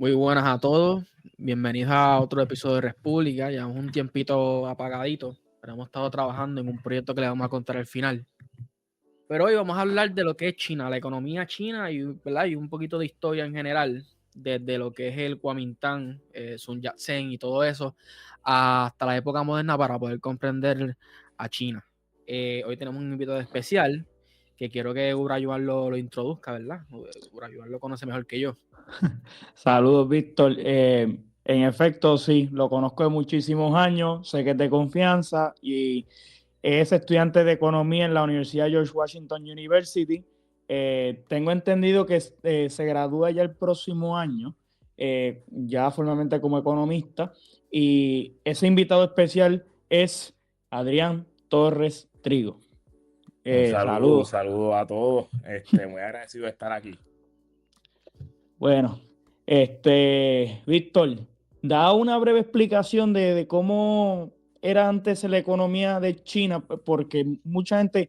Muy buenas a todos, bienvenidos a otro episodio de República. Llevamos un tiempito apagadito, pero hemos estado trabajando en un proyecto que les vamos a contar al final. Pero hoy vamos a hablar de lo que es China, la economía china y, ¿verdad? Y un poquito de historia en general, desde lo que es el Kuomintang, Sun Yat-sen y todo eso, hasta la época moderna para poder comprender a China. Hoy tenemos un invitado especial que quiero que Urayuan lo introduzca, ¿verdad? Urayuan lo conoce mejor que yo. Saludos, Víctor. En efecto, sí, lo conozco de muchísimos años, sé que es de confianza y es estudiante de economía en la Universidad George Washington University. Tengo entendido que se gradúa ya el próximo año, ya formalmente como economista, y ese invitado especial es Adrián Torres Trigo. Un Saludos. saludo a todos. Muy agradecido de estar aquí. Bueno, Víctor, da una breve explicación de cómo era antes la economía de China, porque mucha gente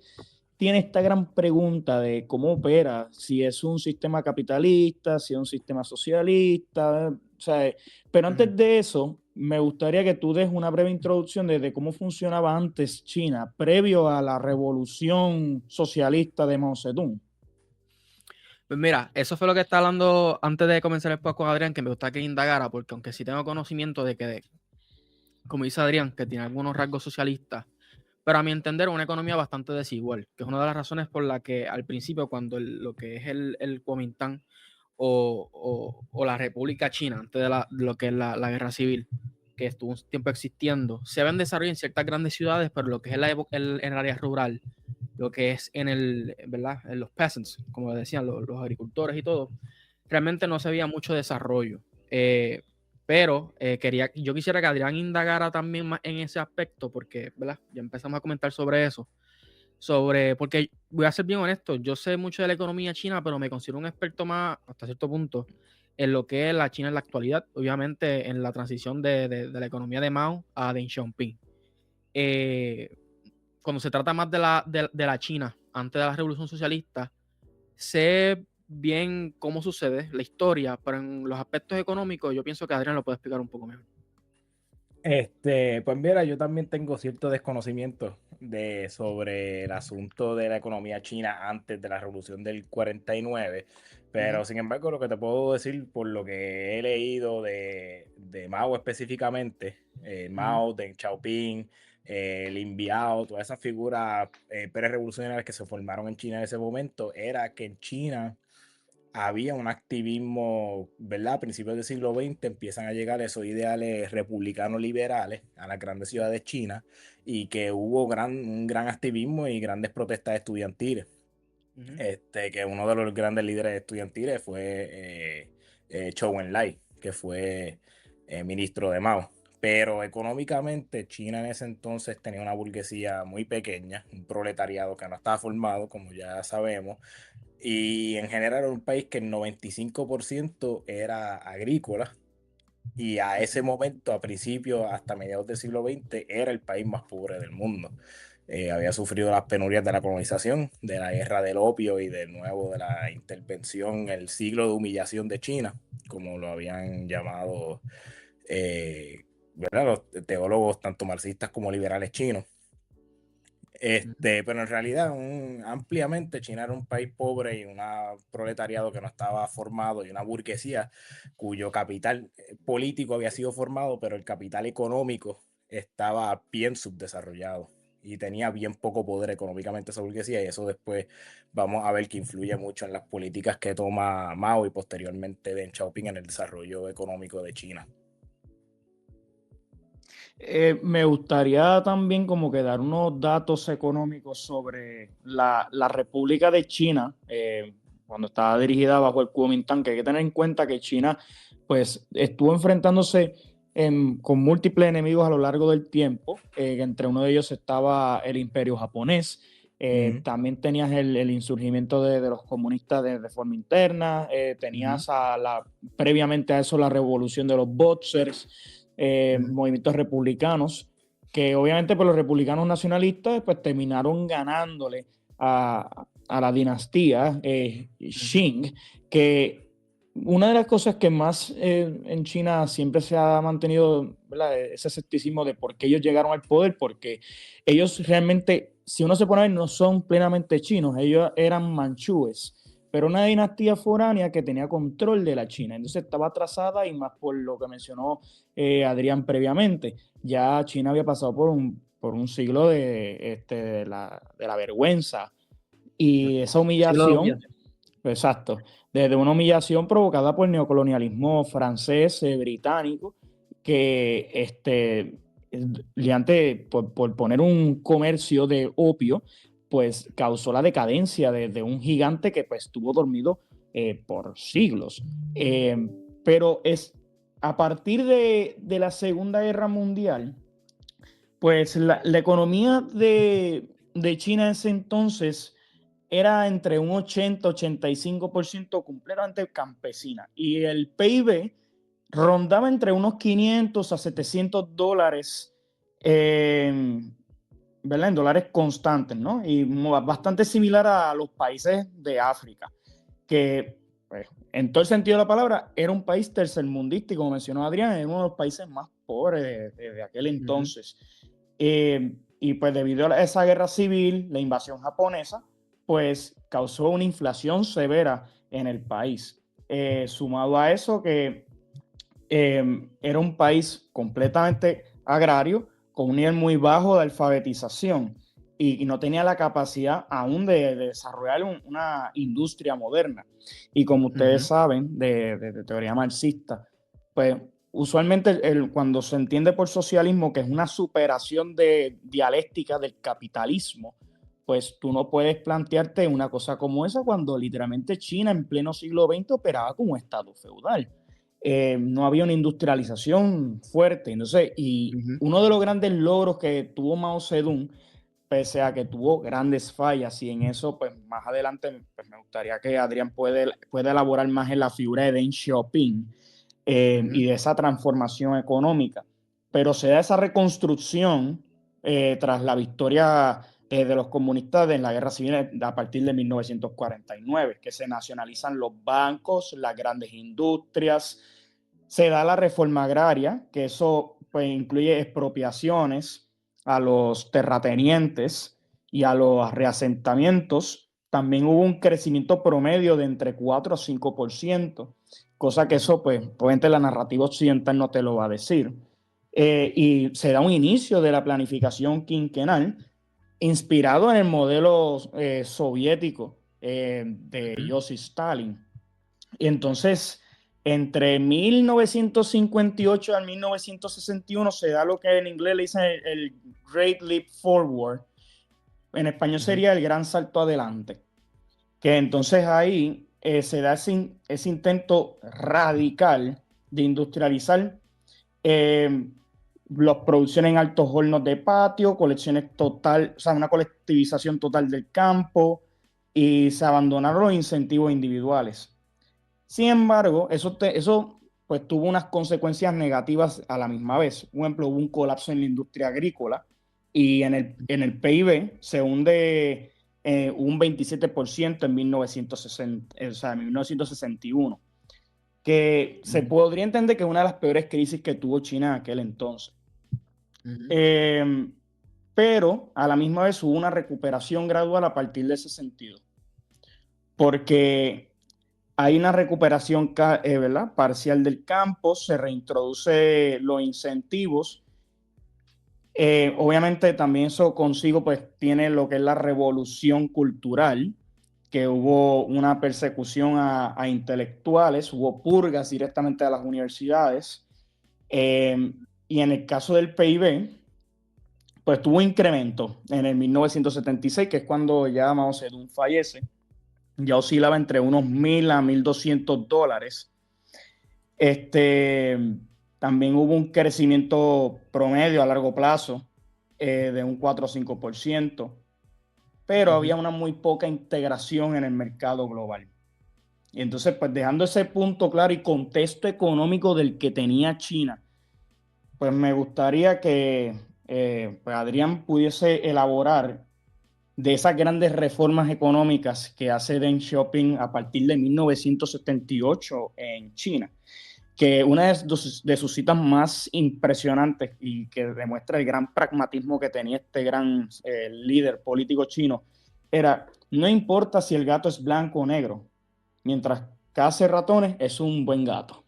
tiene esta gran pregunta de cómo opera, si es un sistema capitalista, si es un sistema socialista, o sea, pero antes de eso, me gustaría que tú des una breve introducción de cómo funcionaba antes China, previo a la revolución socialista de Mao Zedong. Pues mira, eso fue lo que estaba hablando antes de comenzar el podcast con Adrián, que me gusta que indagara, porque aunque sí tengo conocimiento de que, como dice Adrián, que tiene algunos rasgos socialistas, pero a mi entender una economía bastante desigual, que es una de las razones por la que al principio, cuando lo que es el Kuomintang o la República China, antes de lo que es la guerra civil, que estuvo un tiempo existiendo, se ven desarrollo en ciertas grandes ciudades, pero lo que es en el área rural, lo que es ¿verdad? En los peasants, como decían los agricultores y todo, realmente no se veía mucho desarrollo. Pero yo quisiera que Adrián indagara también más en ese aspecto, porque, ¿verdad? Ya empezamos a comentar sobre eso. Porque voy a ser bien honesto, yo sé mucho de la economía china, pero me considero un experto más, hasta cierto punto, en lo que es la China en la actualidad, obviamente en la transición de la economía de Mao a Deng Xiaoping. Eh, Cuando se trata más de la China antes de la Revolución Socialista, sé bien cómo sucede la historia, pero en los aspectos económicos yo pienso que Adrián lo puede explicar un poco mejor. Pues mira, yo también tengo cierto desconocimiento sobre el asunto de la economía china antes de la revolución del 49, pero sin embargo lo que te puedo decir por lo que he leído de Mao específicamente, Mao, Deng Xiaoping, Lin Biao, todas esas figuras prerevolucionarias que se formaron en China en ese momento, era que en China había un activismo, ¿verdad? A principios del siglo XX empiezan a llegar esos ideales republicanos liberales a las grandes ciudades chinas y que hubo un gran activismo y grandes protestas estudiantiles. Que uno de los grandes líderes estudiantiles fue Zhou Enlai, que fue ministro de Mao. Pero económicamente China en ese entonces tenía una burguesía muy pequeña, un proletariado que no estaba formado, como ya sabemos, y en general era un país que el 95% era agrícola y a ese momento, a principios hasta mediados del siglo XX, era el país más pobre del mundo. Había sufrido las penurias de la colonización, de la guerra del opio y de nuevo de la intervención, el siglo de humillación de China, como lo habían llamado ¿verdad? Los teólogos tanto marxistas como liberales chinos. Pero en realidad ampliamente China era un país pobre y un proletariado que no estaba formado y una burguesía cuyo capital político había sido formado, pero el capital económico estaba bien subdesarrollado y tenía bien poco poder económicamente esa burguesía, y eso después vamos a ver que influye mucho en las políticas que toma Mao y posteriormente Deng Xiaoping en el desarrollo económico de China. Me gustaría también como que dar unos datos económicos sobre la República de China, cuando estaba dirigida bajo el Kuomintang, que hay que tener en cuenta que China pues estuvo enfrentándose con múltiples enemigos a lo largo del tiempo, entre uno de ellos estaba el Imperio japonés. También tenías el insurgimiento de los comunistas de forma interna, tenías previamente a eso la revolución de los Boxers, movimientos republicanos, que obviamente pues, los republicanos nacionalistas pues, terminaron ganándole a la dinastía Qing, que una de las cosas que más en China siempre se ha mantenido, ¿verdad? Ese escepticismo de por qué ellos llegaron al poder, porque ellos realmente, si uno se pone a ver, no son plenamente chinos, ellos eran manchúes, pero una dinastía foránea que tenía control de la China, entonces estaba atrasada y más por lo que mencionó Adrián previamente, ya China había pasado por un siglo de la vergüenza y esa Siglo de humillación. humillación. Exacto, desde una humillación provocada por el neocolonialismo francés, británico, que por poner un comercio de opio, pues causó la decadencia de un gigante que pues estuvo dormido por siglos. Eh, pero es a partir de la Segunda Guerra Mundial, pues la economía de China en ese entonces era entre un 80-85% completamente campesina y el PIB rondaba entre unos 500 a $700, ¿verdad? En dólares constantes, ¿no? Y bastante similar a los países de África, que pues, en todo el sentido de la palabra era un país tercermundista y como mencionó Adrián, era uno de los países más pobres de aquel entonces. Y pues debido a esa guerra civil, la invasión japonesa, pues causó una inflación severa en el país. Sumado a eso que era un país completamente agrario, con un nivel muy bajo de alfabetización y no tenía la capacidad aún de desarrollar una industria moderna. Y como ustedes saben de teoría marxista, pues usualmente cuando se entiende por socialismo que es una superación de dialéctica del capitalismo, pues tú no puedes plantearte una cosa como esa cuando literalmente China en pleno siglo XX operaba como un estado feudal. No había una industrialización fuerte. Entonces, y uno de los grandes logros que tuvo Mao Zedong, pese a que tuvo grandes fallas, y en eso, pues más adelante, pues, me gustaría que Adrián pueda elaborar más en la figura de Deng Xiaoping y de esa transformación económica. Pero se da esa reconstrucción tras la victoria de los comunistas en la guerra civil a partir de 1949, que se nacionalizan los bancos, las grandes industrias, se da la reforma agraria, que eso pues, incluye expropiaciones a los terratenientes y a los reasentamientos. También hubo un crecimiento promedio de entre 4 a 5%, cosa que eso, pues, obviamente la narrativa occidental no te lo va a decir. Y se da un inicio de la planificación quinquenal inspirado en el modelo soviético de Joseph Stalin. Y entonces, entre 1958 al 1961 se da lo que en inglés le dicen el Great Leap Forward. En español sería el gran salto adelante. Que entonces ahí se da ese intento radical de industrializar las producciones en altos hornos de patio, colecciones total, o sea, una colectivización total del campo y se abandonaron los incentivos individuales. Sin embargo, eso pues tuvo unas consecuencias negativas a la misma vez. Por ejemplo, hubo un colapso en la industria agrícola y en el PIB se hunde un 27% en 1960, o sea, en 1961, que se podría entender que es una de las peores crisis que tuvo China en aquel entonces. Pero a la misma vez hubo una recuperación gradual a partir de ese sentido, porque hay una recuperación ¿verdad? Parcial del campo, se reintroduce los incentivos. Obviamente también eso consigo pues tiene lo que es la revolución cultural, que hubo una persecución a intelectuales, hubo purgas directamente a las universidades. Y en el caso del PIB, pues tuvo incremento en el 1976, que es cuando ya Mao Zedong fallece. Ya oscilaba entre unos $1,000 a $1,200. También hubo un crecimiento promedio a largo plazo de un 4 o 5%, pero había una muy poca integración en el mercado global. Y entonces, pues dejando ese punto claro y contexto económico del que tenía China, pues me gustaría que pues Adrián pudiese elaborar de esas grandes reformas económicas que hace Deng Xiaoping a partir de 1978 en China, que una de sus citas más impresionantes y que demuestra el gran pragmatismo que tenía este gran líder político chino era: no importa si el gato es blanco o negro, mientras case ratones es un buen gato.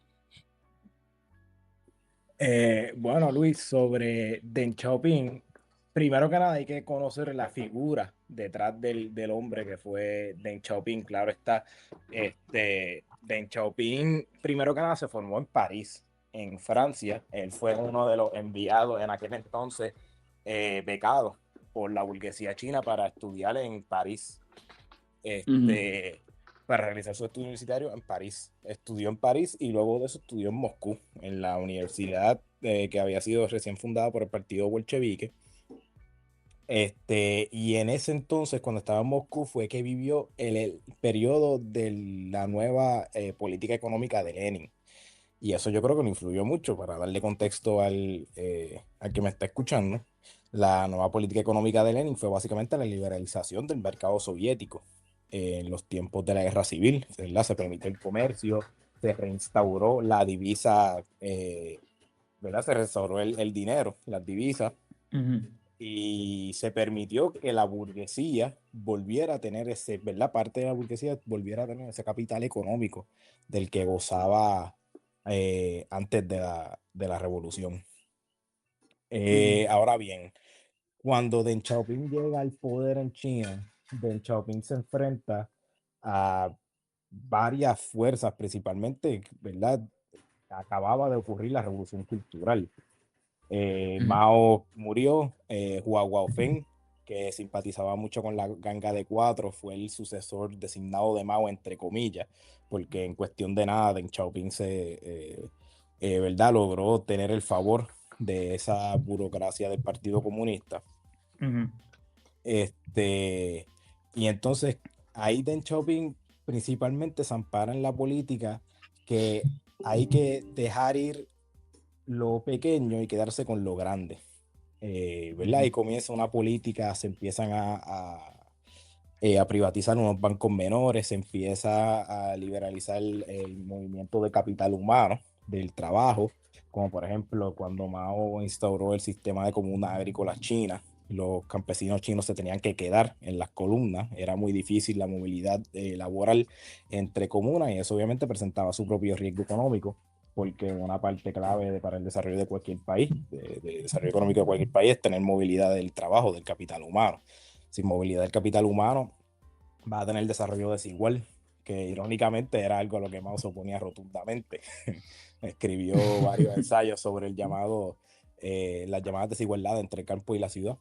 Bueno, Luis, sobre Deng Xiaoping, primero que nada hay que conocer la figura detrás del hombre que fue Deng Xiaoping. Claro está, Deng Xiaoping, primero que nada se formó en París, en Francia. Él fue uno de los enviados en aquel entonces, becados por la burguesía china para estudiar en París. Para realizar su estudio universitario en París. Estudió en París y luego de eso estudió en Moscú, en la universidad que había sido recién fundada por el partido bolchevique. Y en ese entonces, cuando estaba en Moscú, fue que vivió el periodo de la nueva política económica de Lenin. Y eso yo creo que lo influyó mucho. Para darle contexto al que me está escuchando, la nueva política económica de Lenin fue básicamente la liberalización del mercado soviético en los tiempos de la guerra civil, ¿verdad? Se permitió el comercio, se reinstauró la divisa, ¿verdad? Se restauró el dinero, las divisas, y se permitió que la burguesía volviera a tener ese, ¿verdad? Parte de la burguesía volviera a tener ese capital económico del que gozaba antes de la revolución. Ahora bien, cuando Deng Xiaoping llega al poder en China, Deng Xiaoping se enfrenta a varias fuerzas, principalmente, ¿verdad? Acababa de ocurrir la revolución cultural. Mao murió, Hua Guofeng, que simpatizaba mucho con la Ganga de Cuatro, fue el sucesor designado de Mao, entre comillas, porque en cuestión de nada Deng Xiaoping ¿verdad? Logró tener el favor de esa burocracia del Partido Comunista. Y entonces ahí Deng Xiaoping principalmente se ampara en la política, que hay que dejar ir lo pequeño y quedarse con lo grande, ¿verdad? Y comienza una política, se empiezan a privatizar unos bancos menores, se empieza a liberalizar el movimiento de capital humano, del trabajo, como por ejemplo cuando Mao instauró el sistema de comunas agrícolas chinas. Los campesinos chinos se tenían que quedar en las columnas, era muy difícil la movilidad laboral entre comunas, y eso obviamente presentaba su propio riesgo económico, porque una parte clave para el desarrollo de cualquier país, de desarrollo económico de cualquier país, es tener movilidad del trabajo, del capital humano. Sin movilidad del capital humano va a tener desarrollo desigual, que irónicamente era algo a lo que Mao se oponía rotundamente. Escribió varios ensayos sobre las llamadas desigualdades entre el campo y la ciudad.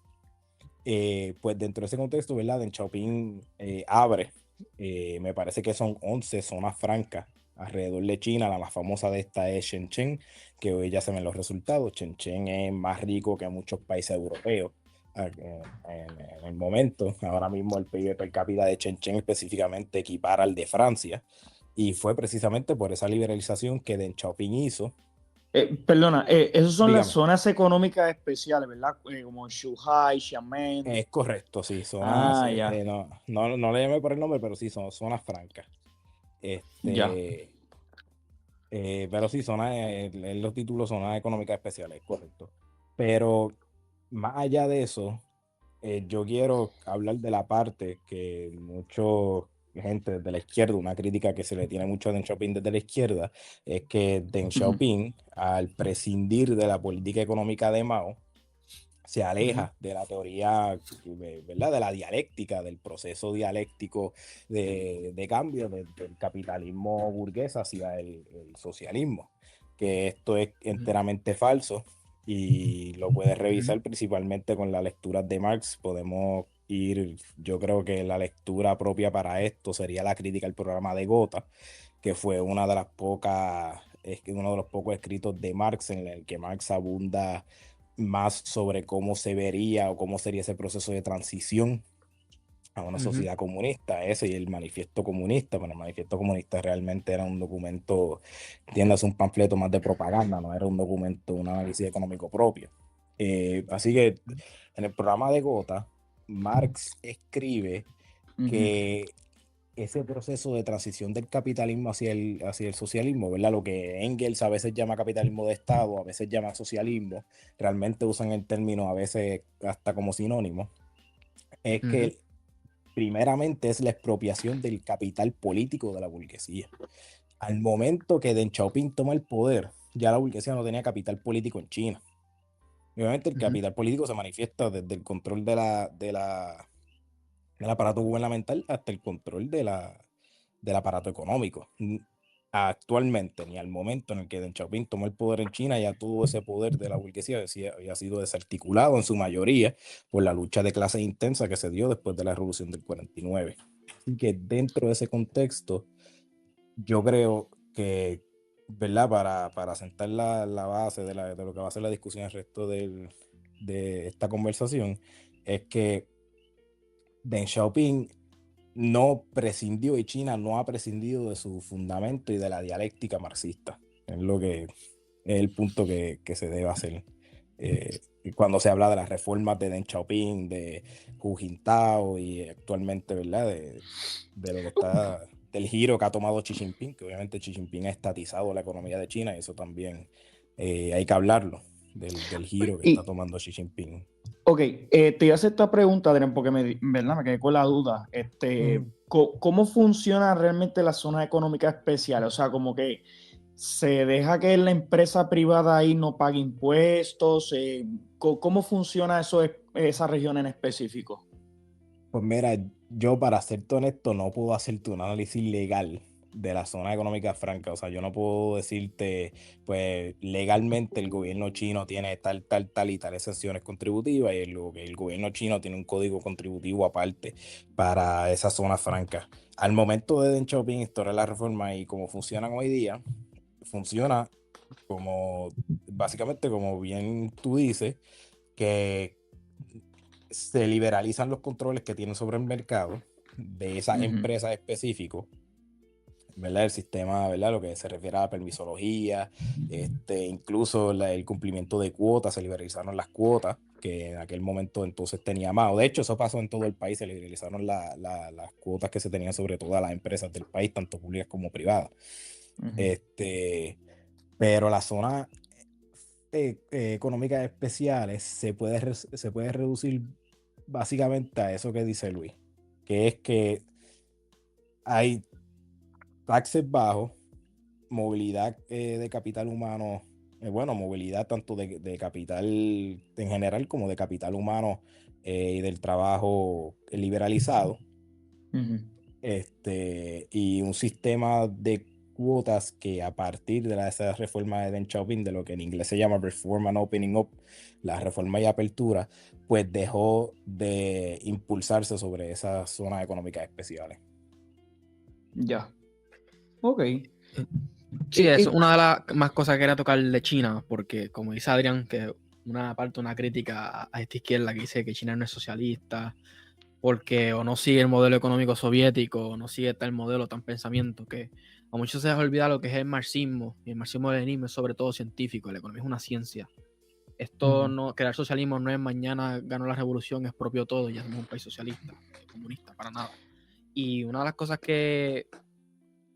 Pues dentro de ese contexto, ¿verdad? Deng Xiaoping abre, me parece que son 11 zonas francas alrededor de China. La más famosa de esta es Shenzhen, que hoy ya se ven los resultados. Shenzhen es más rico que muchos países europeos en el momento. Ahora mismo el PIB per cápita de Shenzhen específicamente equipara al de Francia, y fue precisamente por esa liberalización que Deng Xiaoping hizo. Perdona, esas son las Dígame. zonas económicas especiales, ¿verdad? Como Shanghai, Xiamen. Es correcto, sí, zonas, Ya. no le llamé por el nombre, pero sí, son zonas francas. Ya. Pero sí, los títulos zonas económicas especiales, correcto. Pero más allá de eso, yo quiero hablar de la parte que mucha gente de la izquierda, una crítica que se le tiene mucho a Deng Xiaoping desde la izquierda, es que Deng Xiaoping, al prescindir de la política económica de Mao, se aleja de la teoría, ¿verdad? De la dialéctica, del proceso dialéctico de cambio del capitalismo burgués hacia el socialismo, que esto es enteramente falso, y lo puedes revisar principalmente con las lecturas de Marx. Podemos ir, yo creo que la lectura propia para esto sería la crítica al programa de Gotha, que fue uno de los pocos escritos de Marx en el que Marx abunda más sobre cómo se vería o cómo sería ese proceso de transición a una sociedad comunista, ese y el manifiesto comunista. Pero el manifiesto comunista realmente era un documento, entiendas, un panfleto más de propaganda, no era un documento, un análisis económico propio. Así que en el programa de Gotha, Marx escribe Ujú. que ese proceso de transición del capitalismo hacia el socialismo, ¿verdad? Lo que Engels a veces llama capitalismo de Estado, a veces llama socialismo, realmente usan el término a veces hasta como sinónimo, es Ujú. que primeramente es la expropiación del capital político de la burguesía. Al momento que Deng Xiaoping toma el poder, ya la burguesía no tenía capital político en China. Y obviamente el Ujú. capital político se manifiesta desde el control del aparato gubernamental hasta el control del aparato económico. Actualmente, ni al momento en el que Deng Xiaoping tomó el poder en China, ya todo ese poder de la burguesía había sido desarticulado en su mayoría por la lucha de clases intensa que se dio después de la Revolución del 49. Así que dentro de ese contexto, yo creo que, ¿verdad? Para sentar la base de lo que va a ser la discusión el resto de esta conversación, es que Deng Xiaoping no prescindió y China no ha prescindido de su fundamento y de la dialéctica marxista. Es lo que es el punto que se debe hacer. Cuando se habla de las reformas de Deng Xiaoping, de Hu Jintao y actualmente, ¿verdad? De lo que está, del giro que ha tomado Xi Jinping, que obviamente Xi Jinping ha estatizado la economía de China y eso también hay que hablarlo, del giro que está Y, tomando Xi Jinping. ok, te iba a hacer esta pregunta, Adrián, porque ¿verdad? Me quedé con la duda. ¿Cómo funciona realmente la zona económica especial? O sea, como que se deja que la empresa privada ahí no pague impuestos. ¿Cómo funciona esa región en específico? Pues mira, yo para serte honesto no puedo hacerte un análisis legal de la zona económica franca. O sea, yo no puedo decirte, pues legalmente el gobierno chino tiene tal y tal exenciones contributivas y el gobierno chino tiene un código contributivo aparte para esa zona franca. Al momento de Deng Xiaoping instaurar la reforma y cómo funcionan hoy día, funciona como, básicamente como bien tú dices, que se liberalizan los controles que tienen sobre el mercado de esas Ujú. empresas específicas, ¿verdad? El sistema, ¿verdad? Lo que se refiere a la permisología, incluso el cumplimiento de cuotas, se liberalizaron las cuotas, que en aquel momento entonces tenía más. De hecho, eso pasó en todo el país, se liberalizaron las cuotas que se tenían sobre todas las empresas del país, tanto públicas como privadas. Ujú. Pero la zona económicas especiales se puede reducir básicamente a eso que dice Luis, que es que hay taxes bajos, movilidad de capital humano, bueno, movilidad tanto de capital en general como de capital humano y del trabajo liberalizado, Ujú. y un sistema de cuotas que a partir de esa reforma de Deng Xiaoping, de lo que en inglés se llama Reform and Opening Up, la reforma y apertura, pues dejó de impulsarse sobre esas zonas económicas especiales. Ya. Ok. Sí, es una de las más cosas que quería tocar de China, porque como dice Adrián, que una crítica a esta izquierda que dice que China no es socialista, porque o no sigue el modelo económico soviético, o no sigue tal modelo, tan pensamiento, que a muchos se les olvida lo que es el marxismo, y el marxismo-leninismo es sobre todo científico, la economía es una ciencia. Esto no, crear socialismo no es mañana ganó la revolución, es propio todo, ya somos un país socialista, comunista, para nada. Y una de las cosas que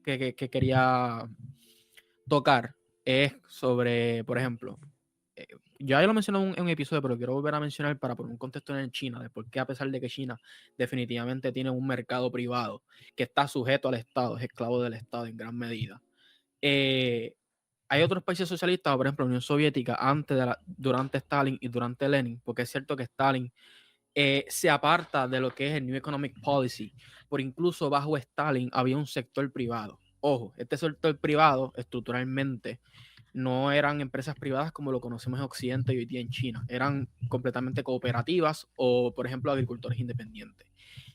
quería tocar es sobre, por ejemplo, ya lo mencioné en un episodio, pero quiero volver a mencionar para poner un contexto en China, de por qué a pesar de que China definitivamente tiene un mercado privado que está sujeto al Estado, es esclavo del Estado en gran medida. Hay otros países socialistas, por ejemplo, la Unión Soviética, durante Stalin y durante Lenin, porque es cierto que Stalin se aparta de lo que es el New Economic Policy, por incluso bajo Stalin había un sector privado. Ojo, este sector privado estructuralmente no eran empresas privadas como lo conocemos en Occidente y hoy día en China, eran completamente cooperativas o, por ejemplo, agricultores independientes.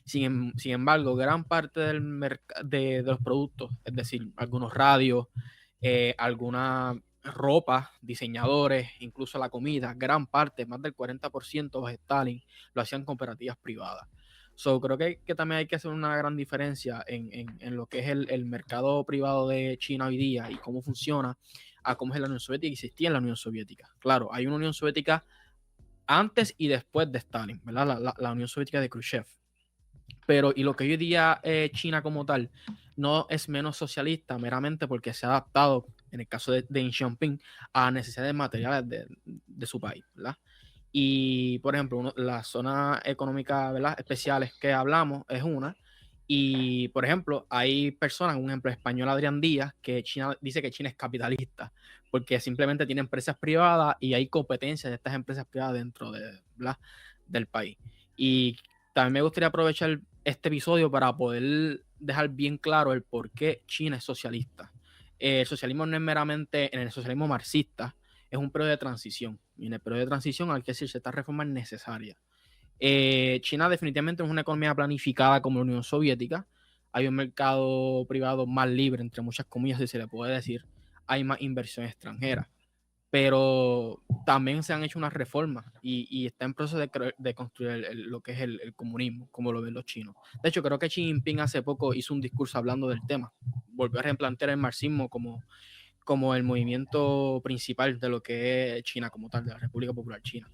Sin embargo, gran parte de los productos, es decir, algunos radios, alguna ropa, diseñadores, incluso la comida, gran parte, más del 40% de Stalin, lo hacían cooperativas privadas. So, creo que también hay que hacer una gran diferencia en lo que es el mercado privado de China hoy día y cómo funciona a cómo es la Unión Soviética y existía en la Unión Soviética. Claro, hay una Unión Soviética antes y después de Stalin, ¿verdad? La Unión Soviética de Khrushchev. Pero, y lo que hoy día China como tal no es menos socialista meramente porque se ha adaptado, en el caso de Deng Xiaoping, a necesidades materiales de su país, ¿verdad? Y, por ejemplo, las zonas económicas, ¿verdad?, especiales que hablamos es una. Y, por ejemplo, hay personas, un ejemplo español, Adrián Díaz, que China dice que China es capitalista, porque simplemente tiene empresas privadas y hay competencias de estas empresas privadas dentro ¿verdad?, del país. Y también me gustaría aprovechar este episodio para poder dejar bien claro el por qué China es socialista. El socialismo no es meramente, en el socialismo marxista, es un periodo de transición. Y en el periodo de transición hay que decir ciertas reformas necesarias. China definitivamente no es una economía planificada como la Unión Soviética. Hay un mercado privado más libre, entre muchas comillas, si se le puede decir. Hay más inversión extranjera. Pero también se han hecho unas reformas y está en proceso de construir lo que es el comunismo, como lo ven los chinos. De hecho, creo que Xi Jinping hace poco hizo un discurso hablando del tema. Volvió a replantear el marxismo como el movimiento principal de lo que es China como tal, de la República Popular China.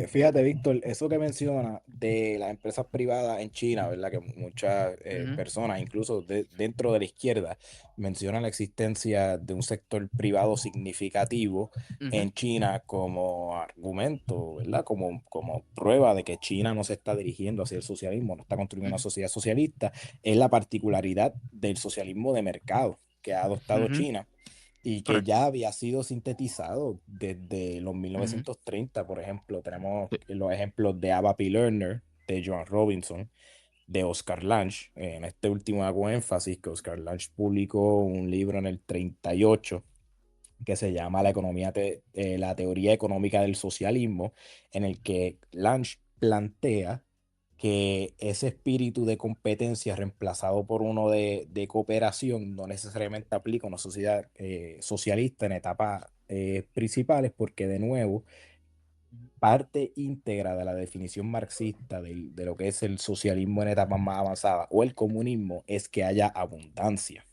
Fíjate, Víctor, eso que menciona de las empresas privadas en China, ¿verdad? Que muchas personas, incluso dentro de la izquierda, mencionan la existencia de un sector privado significativo en China como argumento, ¿verdad? Como prueba de que China no se está dirigiendo hacia el socialismo, no está construyendo una sociedad socialista, es la particularidad del socialismo de mercado que ha adoptado China. Y que Correcto. ya había sido sintetizado desde los 1930, por ejemplo. Tenemos los ejemplos de Ava P. Lerner, de Joan Robinson, de Oscar Lange. En este último hago énfasis que Oscar Lange publicó un libro en el 38 que se llama La teoría económica del socialismo, en el que Lange plantea que ese espíritu de competencia reemplazado por uno de cooperación no necesariamente aplica a una sociedad socialista en etapas principales, porque de nuevo, parte íntegra de la definición marxista de lo que es el socialismo en etapas más avanzadas o el comunismo es que haya abundancia.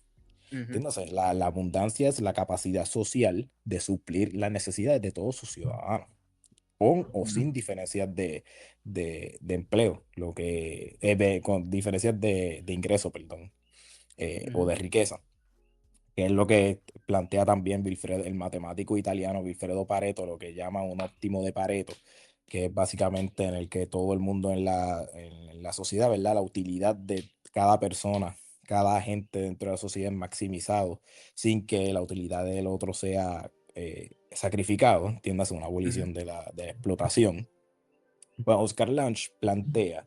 Entonces, la abundancia es la capacidad social de suplir las necesidades de todos sus ciudadanos, con o sin diferencias de empleo, con diferencias de ingreso, perdón, o de riqueza, que es lo que plantea también el matemático italiano Vilfredo Pareto, lo que llama un óptimo de Pareto, que es básicamente en el que todo el mundo en la sociedad, ¿verdad? La utilidad de cada persona, cada agente dentro de la sociedad es maximizado sin que la utilidad del otro sea sacrificado, entiéndase, una abolición de la explotación. Pues Oscar Lange plantea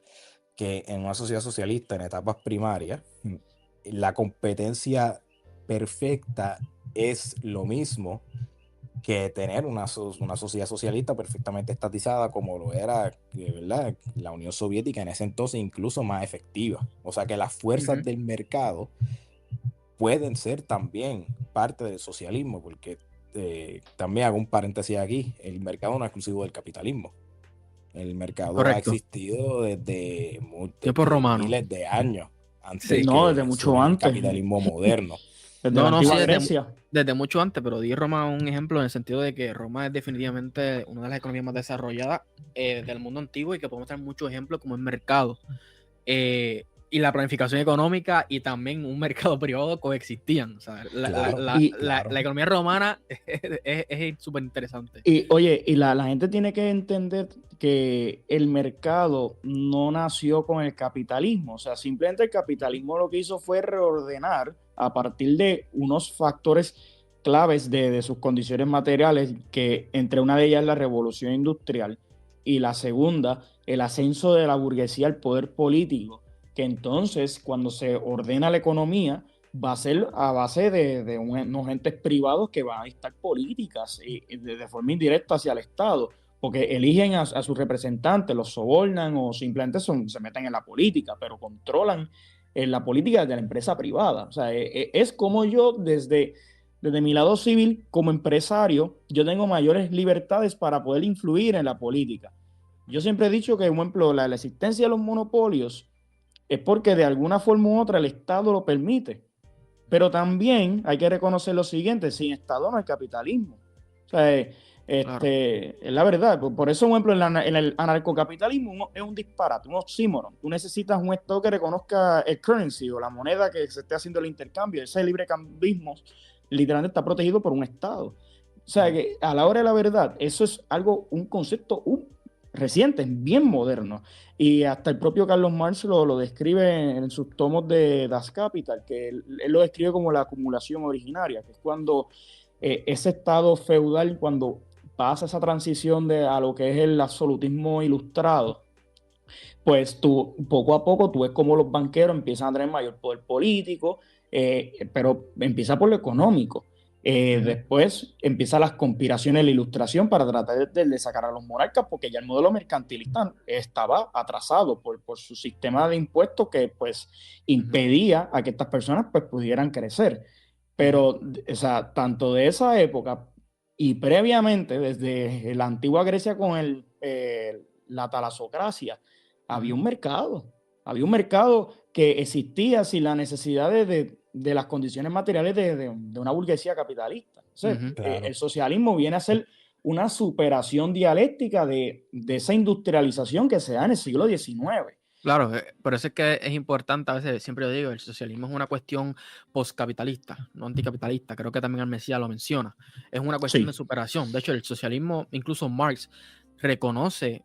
que en una sociedad socialista en etapas primarias, la competencia perfecta es lo mismo que tener una sociedad socialista perfectamente estatizada como lo era, ¿verdad?, la Unión Soviética en ese entonces, incluso más efectiva. O sea que las fuerzas del mercado pueden ser también parte del socialismo, porque también hago un paréntesis aquí, el mercado no es exclusivo del capitalismo. El mercado ha Correcto. existido desde Tiempo romano. miles de años antes Sí. No, desde que mucho surgiera el antes. capitalismo moderno. Desde la sí, antigua Grecia. desde mucho antes, pero di Roma un ejemplo en el sentido de que Roma es definitivamente una de las economías más desarrolladas del mundo antiguo y que podemos tener muchos ejemplos como el mercado y la planificación económica y también un mercado privado coexistían. O sea, la economía romana es súper interesante. Y oye, y la gente tiene que entender que el mercado no nació con el capitalismo. O sea, simplemente el capitalismo lo que hizo fue reordenar a partir de unos factores claves de sus condiciones materiales, que entre una de ellas la revolución industrial y la segunda, el ascenso de la burguesía al poder político, que entonces cuando se ordena la economía va a ser a base de unos entes privados que van a dictar políticas de forma indirecta hacia el Estado, porque eligen a sus representantes, los sobornan o simplemente se meten en la política, pero controlan la política de la empresa privada. O sea, es como yo desde mi lado civil, como empresario, yo tengo mayores libertades para poder influir en la política. Yo siempre he dicho que, por ejemplo, la existencia de los monopolios es porque de alguna forma u otra el Estado lo permite. Pero también hay que reconocer lo siguiente: sin Estado no hay capitalismo. O sea, Claro. es la verdad. Por eso, por ejemplo, en el anarcocapitalismo es un disparate, un oxímoron. Tú necesitas un Estado que reconozca el currency o la moneda que se esté haciendo el intercambio. Ese libre cambismo literalmente está protegido por un Estado. O sea, que a la hora de la verdad, eso es algo, un concepto reciente, bien moderno. Y hasta el propio Carlos Marx lo describe en sus tomos de Das Kapital, que él lo describe como la acumulación originaria, que es cuando ese estado feudal, cuando pasa esa transición a lo que es el absolutismo ilustrado, pues tú poco a poco tú ves cómo los banqueros empiezan a tener mayor poder político, pero empieza por lo económico. Después empiezan las conspiraciones, la ilustración para tratar de sacar a los monarcas, porque ya el modelo mercantilista estaba atrasado por su sistema de impuestos que pues impedía a que estas personas pues pudieran crecer. Pero, o sea, tanto de esa época y previamente, desde la antigua Grecia con la talasocracia, había había un mercado que existía sin la necesidad de las condiciones materiales de una burguesía capitalista. Entonces, Claro. el socialismo viene a ser una superación dialéctica de esa industrialización que se da en el siglo XIX. Claro, por eso es que es importante, a veces siempre yo digo, el socialismo es una cuestión postcapitalista, no anticapitalista. Creo que también el Mesías lo menciona. Es una cuestión de Sí, superación. De hecho, el socialismo, incluso Marx, reconoce,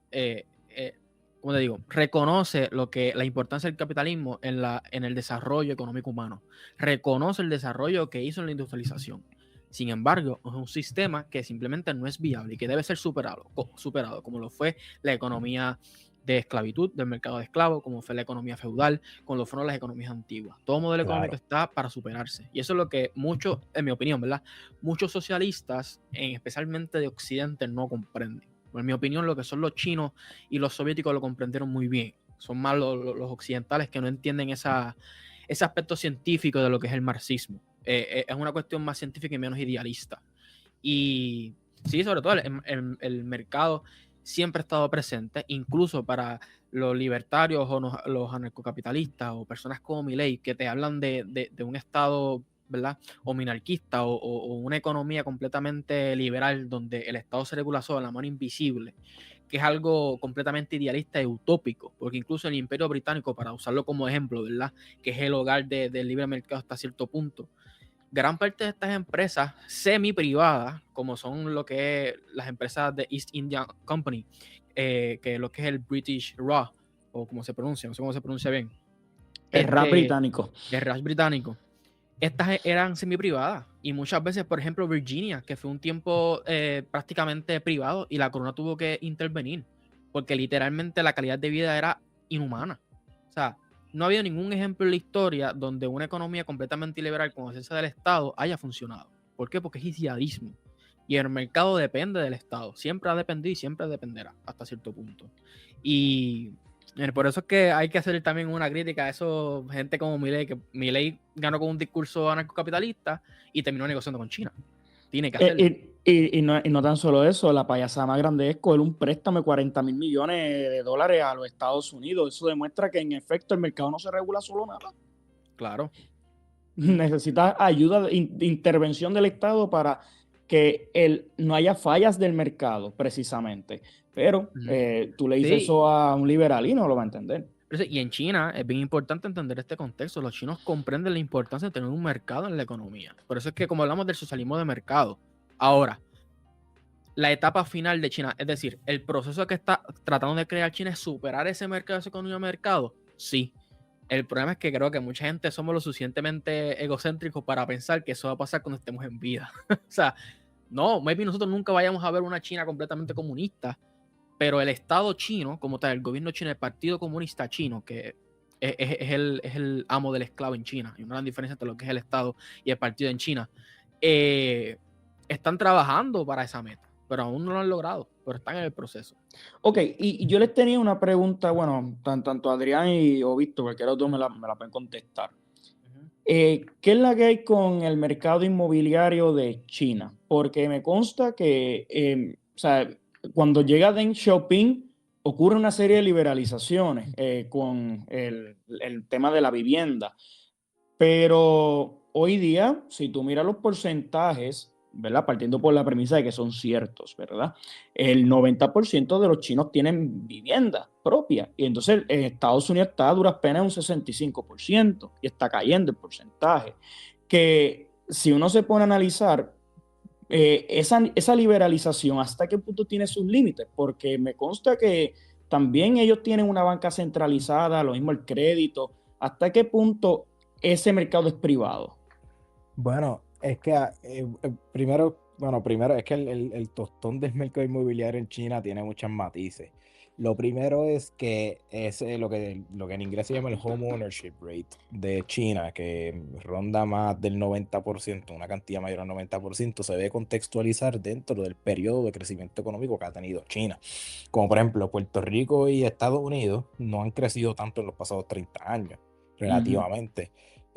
¿cómo te digo? Reconoce la importancia del capitalismo en el desarrollo económico humano. Reconoce el desarrollo que hizo en la industrialización. Sin embargo, es un sistema que simplemente no es viable y que debe ser superado como lo fue la economía de esclavitud, del mercado de esclavos, como fue la economía feudal, como lo fueron las economías antiguas. Todo modelo económico Claro. está para superarse. Y eso es lo que muchos, en mi opinión, ¿verdad? Muchos socialistas, especialmente de Occidente, no comprenden. En mi opinión, lo que son los chinos y los soviéticos lo comprendieron muy bien. Son más los occidentales que no entienden ese aspecto científico de lo que es el marxismo. Es una cuestión más científica y menos idealista. Y sí, sobre todo el mercado siempre ha estado presente, incluso para los libertarios o los anarcocapitalistas o personas como Milei que te hablan de un Estado, ¿verdad? O minarquista o una economía completamente liberal donde el Estado se regula solo, la mano invisible, que es algo completamente idealista y utópico, porque incluso el Imperio Británico, para usarlo como ejemplo, ¿verdad? Que es el hogar del libre mercado hasta cierto punto, gran parte de estas empresas semi privadas, como son lo que es las empresas de East India Company, que es lo que es el British Raw, o como se pronuncia, no sé cómo se pronuncia bien, el rap este, británico. el RAS británico, estas eran semi privadas y muchas veces, por ejemplo, Virginia, que fue un tiempo prácticamente privado y la corona tuvo que intervenir, porque literalmente la calidad de vida era inhumana. O sea, no ha habido ningún ejemplo en la historia donde una economía completamente liberal con ausencia del Estado haya funcionado. ¿Por qué? Porque es idealismo. Y el mercado depende del Estado. Siempre ha dependido y siempre dependerá hasta cierto punto. Y por eso es que hay que hacer también una crítica a eso, gente como Milei, que Milei ganó con un discurso anarcocapitalista y terminó negociando con China. Tiene que hacerlo. Y no tan solo eso, la payasada más grande es coger un préstamo de 40.000 millones de dólares a los Estados Unidos. Eso demuestra que en efecto el mercado no se regula solo nada. Claro. Necesita ayuda, intervención del Estado para que no haya fallas del mercado, precisamente. Pero tú le dices Sí. eso a un liberal y no lo va a entender. Y en China es bien importante entender este contexto. Los chinos comprenden la importancia de tener un mercado en la economía. Por eso es que como hablamos del socialismo de mercado, ahora, la etapa final de China, es decir, el proceso que está tratando de crear China es superar ese mercado, esa economía de mercado. Sí. El problema es que creo que mucha gente somos lo suficientemente egocéntricos para pensar que eso va a pasar cuando estemos en vida. O sea, no, maybe nosotros nunca vayamos a ver una China completamente comunista, pero el Estado chino, como tal, el gobierno chino, el Partido Comunista Chino, que es el amo del esclavo en China, y una gran diferencia entre lo que es el Estado y el partido en China, están trabajando para esa meta, pero aún no lo han logrado, pero están en el proceso. Ok, y yo les tenía una pregunta, bueno, tanto Adrián o Víctor, cualquiera de los dos me la pueden contestar. ¿Qué es la que hay con el mercado inmobiliario de China? Porque me consta que, o sea, cuando llega Deng Xiaoping, ocurre una serie de liberalizaciones con el tema de la vivienda. Pero hoy día, si tú miras los porcentajes, ¿verdad? Partiendo por la premisa de que son ciertos, ¿verdad? El 90% de los chinos tienen vivienda propia y entonces en Estados Unidos está a duras penas un 65% y está cayendo el porcentaje. Que si uno se pone a analizar esa liberalización, ¿hasta qué punto tiene sus límites? Porque me consta que también ellos tienen una banca centralizada, lo mismo el crédito. ¿Hasta qué punto ese mercado es privado? Bueno, es que primero es que el tostón del mercado inmobiliario en China tiene muchos matices. Lo primero es que es lo que en inglés se llama el home ownership rate de China, que ronda más del 90%, una cantidad mayor al 90%, se debe contextualizar dentro del periodo de crecimiento económico que ha tenido China. Como por ejemplo, Puerto Rico y Estados Unidos no han crecido tanto en los pasados 30 años, relativamente,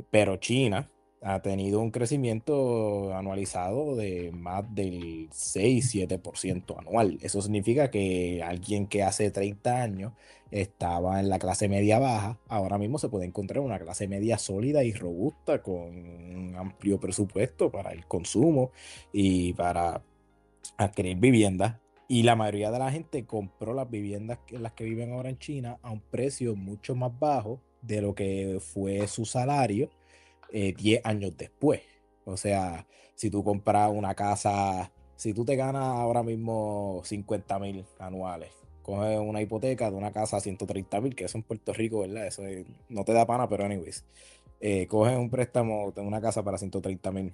pero China ha tenido un crecimiento anualizado de más del 6-7% anual. Eso significa que alguien que hace 30 años estaba en la clase media baja, ahora mismo se puede encontrar en una clase media sólida y robusta con un amplio presupuesto para el consumo y para adquirir viviendas. Y la mayoría de la gente compró las viviendas en las que viven ahora en China a un precio mucho más bajo de lo que fue su salario 10 años después. O sea, si tú compras una casa, si tú te ganas ahora mismo 50,000 anuales, coges una hipoteca de una casa a 130,000, que eso en Puerto Rico, ¿verdad? Eso no te da pana, pero anyways, coges un préstamo de una casa para 130,000.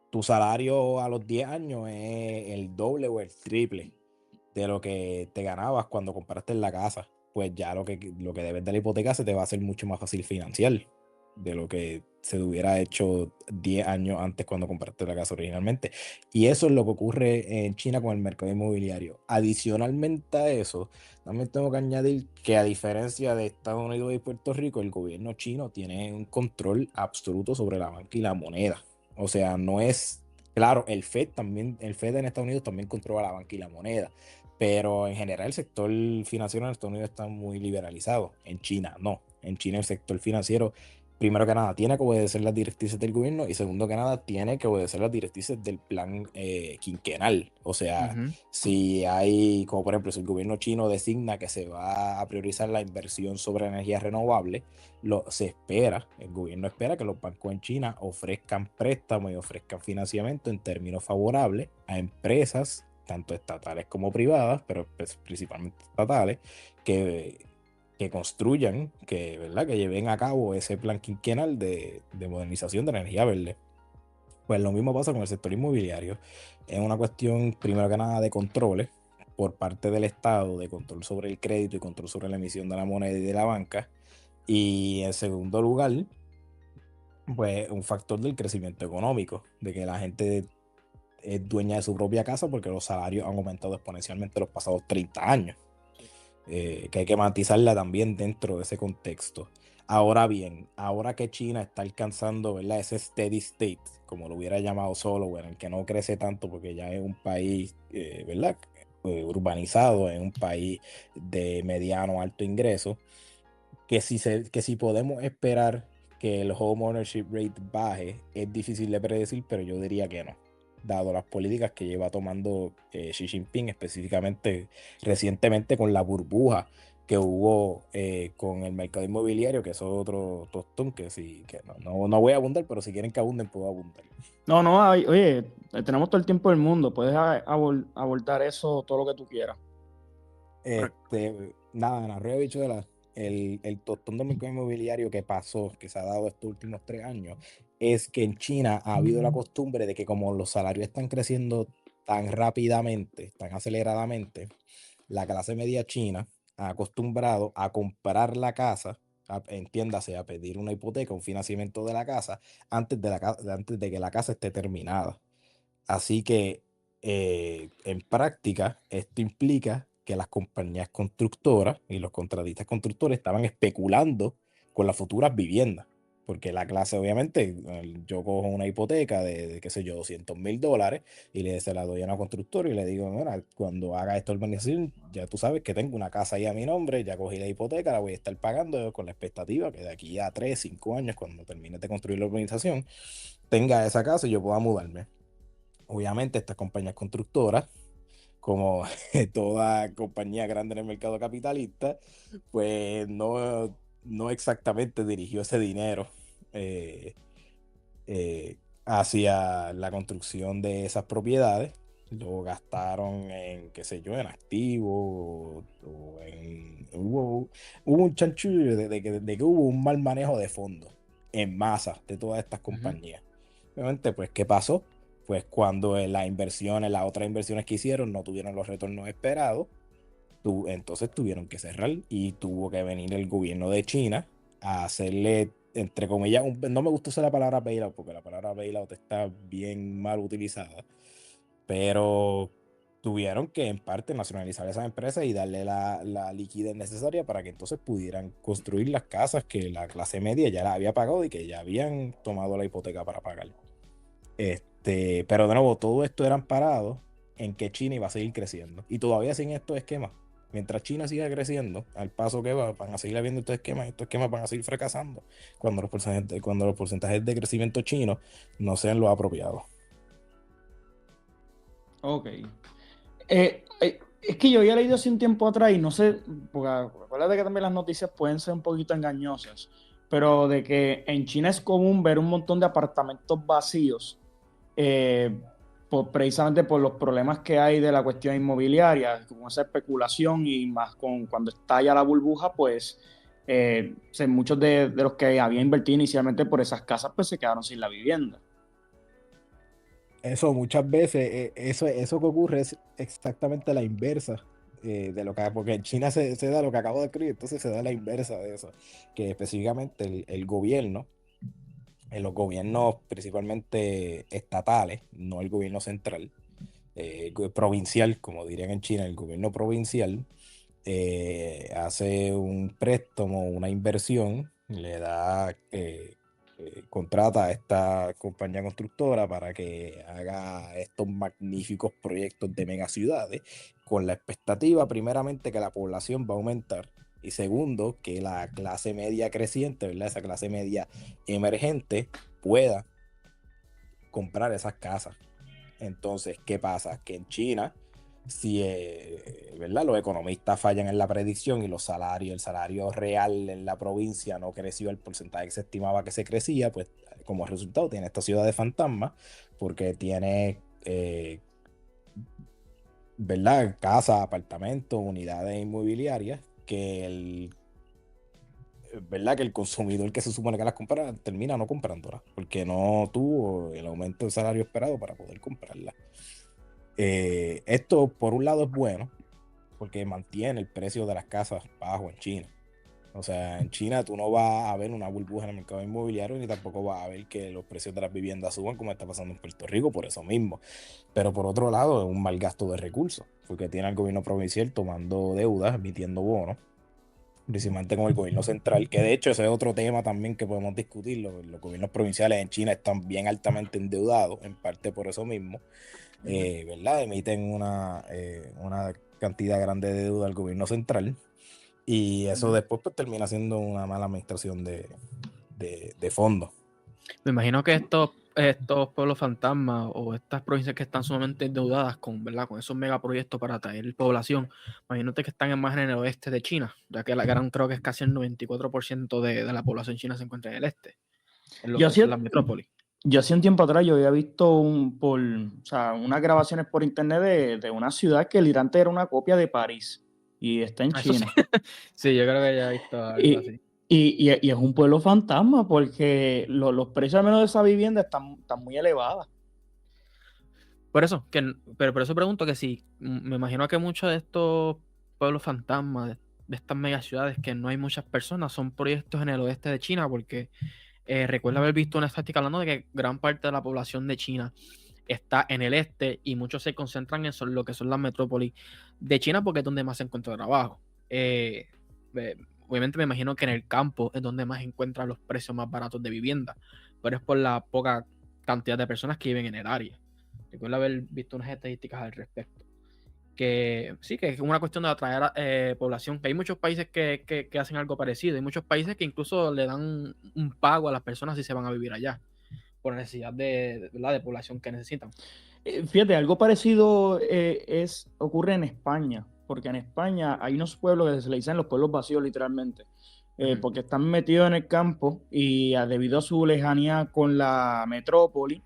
Tu salario a los 10 años es el doble o el triple de lo que te ganabas cuando compraste la casa. Pues ya lo que debes de la hipoteca se te va a hacer mucho más fácil financiar de lo que se hubiera hecho 10 años antes cuando compraste la casa originalmente. Y eso es lo que ocurre en China con el mercado inmobiliario. Adicionalmente a eso, también tengo que añadir que a diferencia de Estados Unidos y Puerto Rico, el gobierno chino tiene un control absoluto sobre la banca y la moneda. O sea, no es, claro, el Fed en Estados Unidos también controla la banca y la moneda, pero en general el sector financiero en Estados Unidos está muy liberalizado. En China no. En China el sector financiero, primero que nada, tiene que obedecer las directrices del gobierno y segundo que nada, tiene que obedecer las directrices del plan quinquenal. O sea, Ujú. si hay, como por ejemplo, si el gobierno chino designa que se va a priorizar la inversión sobre energías renovables, el gobierno espera que los bancos en China ofrezcan préstamos y ofrezcan financiamiento en términos favorables a empresas, tanto estatales como privadas, pero pues, principalmente estatales, que construyan, ¿verdad? Que lleven a cabo ese plan quinquenal de modernización de la energía verde. Pues lo mismo pasa con el sector inmobiliario. Es una cuestión, primero que nada, de controles por parte del Estado, de control sobre el crédito y control sobre la emisión de la moneda y de la banca. Y en segundo lugar, pues un factor del crecimiento económico, de que la gente es dueña de su propia casa porque los salarios han aumentado exponencialmente los pasados 30 años. Que hay que matizarla también dentro de ese contexto. Ahora bien, ahora que China está alcanzando, ¿verdad?, ese steady state, como lo hubiera llamado solo, en el que no crece tanto porque ya es un país, ¿verdad?, urbanizado, es un país de mediano alto ingreso, que si podemos esperar que el home ownership rate baje, es difícil de predecir, pero yo diría que no, dado las políticas que lleva tomando Xi Jinping, específicamente recientemente con la burbuja que hubo con el mercado inmobiliario, que eso es otro tostón que sí, que no voy a abundar, pero si quieren que abunden, puedo abundar. No, no, oye, tenemos todo el tiempo del mundo, puedes abordar eso todo lo que tú quieras. Nada, en Arroyo de Bichuela, el tostón del mercado inmobiliario que pasó, que se ha dado estos últimos 3 años, es que en China ha habido la costumbre de que como los salarios están creciendo tan rápidamente, tan aceleradamente, la clase media china ha acostumbrado a comprar la casa, entiéndase, a pedir una hipoteca, un financiamiento de la casa, antes de que la casa esté terminada. Así que en práctica esto implica que las compañías constructoras y los contratistas constructores estaban especulando con las futuras viviendas. Porque la clase, obviamente, yo cojo una hipoteca de qué sé yo, $200,000 y se la doy a una constructora y le digo, mira, cuando haga esta urbanización, ya tú sabes que tengo una casa ahí a mi nombre, ya cogí la hipoteca, la voy a estar pagando con la expectativa que de aquí a 3, 5 años, cuando termine de construir la urbanización, tenga esa casa y yo pueda mudarme. obviamente estas compañías constructoras, como toda compañía grande en el mercado capitalista, pues no exactamente dirigió ese dinero eh, hacia la construcción de esas propiedades. Lo gastaron en, qué sé yo, en activos o en... Hubo un chanchullo de que hubo un mal manejo de fondos en masa de todas estas compañías. Obviamente, pues, ¿qué pasó? Pues cuando las otras inversiones que hicieron no tuvieron los retornos esperados, entonces tuvieron que cerrar y tuvo que venir el gobierno de China a hacerle, entre comillas, no me gustó usar la palabra bailout porque la palabra bailout está bien mal utilizada, pero tuvieron que en parte nacionalizar esas empresas y darle la liquidez necesaria para que entonces pudieran construir las casas que la clase media ya las había pagado y que ya habían tomado la hipoteca para pagar. Pero de nuevo, todo esto eran parados en que China iba a seguir creciendo. Y todavía sin estos esquemas. Mientras China siga creciendo, al paso que va, van a seguir habiendo estos esquemas van a seguir fracasando cuando los porcentajes de crecimiento chinos no sean los apropiados. Ok. Es que yo había leído hace un tiempo atrás y no sé, porque acuérdate que también las noticias pueden ser un poquito engañosas, pero de que en China es común ver un montón de apartamentos vacíos, precisamente por los problemas que hay de la cuestión inmobiliaria, con esa especulación y más con cuando estalla la burbuja, pues muchos de los que habían invertido inicialmente por esas casas, pues se quedaron sin la vivienda. Eso muchas veces, eso que ocurre es exactamente la inversa de lo que, porque en China se da lo que acabo de escribir, entonces se da la inversa de eso, que específicamente el gobierno, en los gobiernos principalmente estatales, no el gobierno central, provincial, como dirían en China, el gobierno provincial hace un préstamo, una inversión, le da... contrata a esta compañía constructora para que haga estos magníficos proyectos de megaciudades con la expectativa primeramente que la población va a aumentar y segundo que la clase media creciente, ¿verdad? Esa clase media emergente pueda comprar esas casas. Entonces, ¿qué pasa? Que en China, si ¿verdad? Los economistas fallan en la predicción y el salario real en la provincia no creció el porcentaje que se estimaba que se crecía, pues como resultado tiene esta ciudad de fantasma, porque tiene, ¿verdad? Casas, apartamentos, unidades inmobiliarias, ¿verdad? Que el consumidor que se supone que las compra termina no comprándolas, porque no tuvo el aumento del salario esperado para poder comprarlas. Esto por un lado es bueno porque mantiene el precio de las casas bajo en China. O sea, en China tú no vas a ver una burbuja en el mercado inmobiliario ni tampoco vas a ver que los precios de las viviendas suban como está pasando en Puerto Rico por eso mismo. Pero por otro lado es un mal gasto de recursos porque tiene al gobierno provincial tomando deudas, emitiendo bonos, principalmente con el gobierno central, que de hecho ese es otro tema también que podemos discutir. Los gobiernos provinciales en China están bien altamente endeudados, en parte por eso mismo. ¿Verdad? Emiten una cantidad grande de deuda al gobierno central y eso después pues, termina siendo una mala administración de fondos. Me imagino que estos pueblos fantasmas o estas provincias que están sumamente endeudadas con, ¿verdad? Con esos megaproyectos para atraer población, imagínate que están más en el oeste de China, ya que creo que es casi el 94% de la población china se encuentra en el este, en lo Yo que hacía, es la metrópoli. yo hacía un tiempo atrás, yo había visto unas grabaciones por internet de una ciudad que literalmente era una copia de París y está en Eso sí. China. Sí, yo creo que ya he visto algo Y, así. y es un pueblo fantasma porque los precios al menos de esa vivienda están muy elevadas. Pero por eso pregunto que si, me imagino que muchos de estos pueblos fantasmas, de estas megaciudades que no hay muchas personas, son proyectos en el oeste de China, porque recuerdo haber visto una estadística hablando de que gran parte de la población de China está en el este y muchos se concentran en lo que son las metrópolis de China porque es donde más se encuentra trabajo. Eh, Obviamente me imagino que en el campo es donde más encuentran los precios más baratos de vivienda, pero es por la poca cantidad de personas que viven en el área. Recuerdo haber visto unas estadísticas al respecto. Que sí, que es una cuestión de atraer población, que hay muchos países que hacen algo parecido, hay muchos países que incluso le dan un pago a las personas si se van a vivir allá, por necesidad ¿verdad? De población que necesitan. Fíjate, algo parecido ocurre en España, porque en España hay unos pueblos que se le dicen los pueblos vacíos literalmente, Ujú. porque están metidos en el campo y debido a su lejanía con la metrópoli,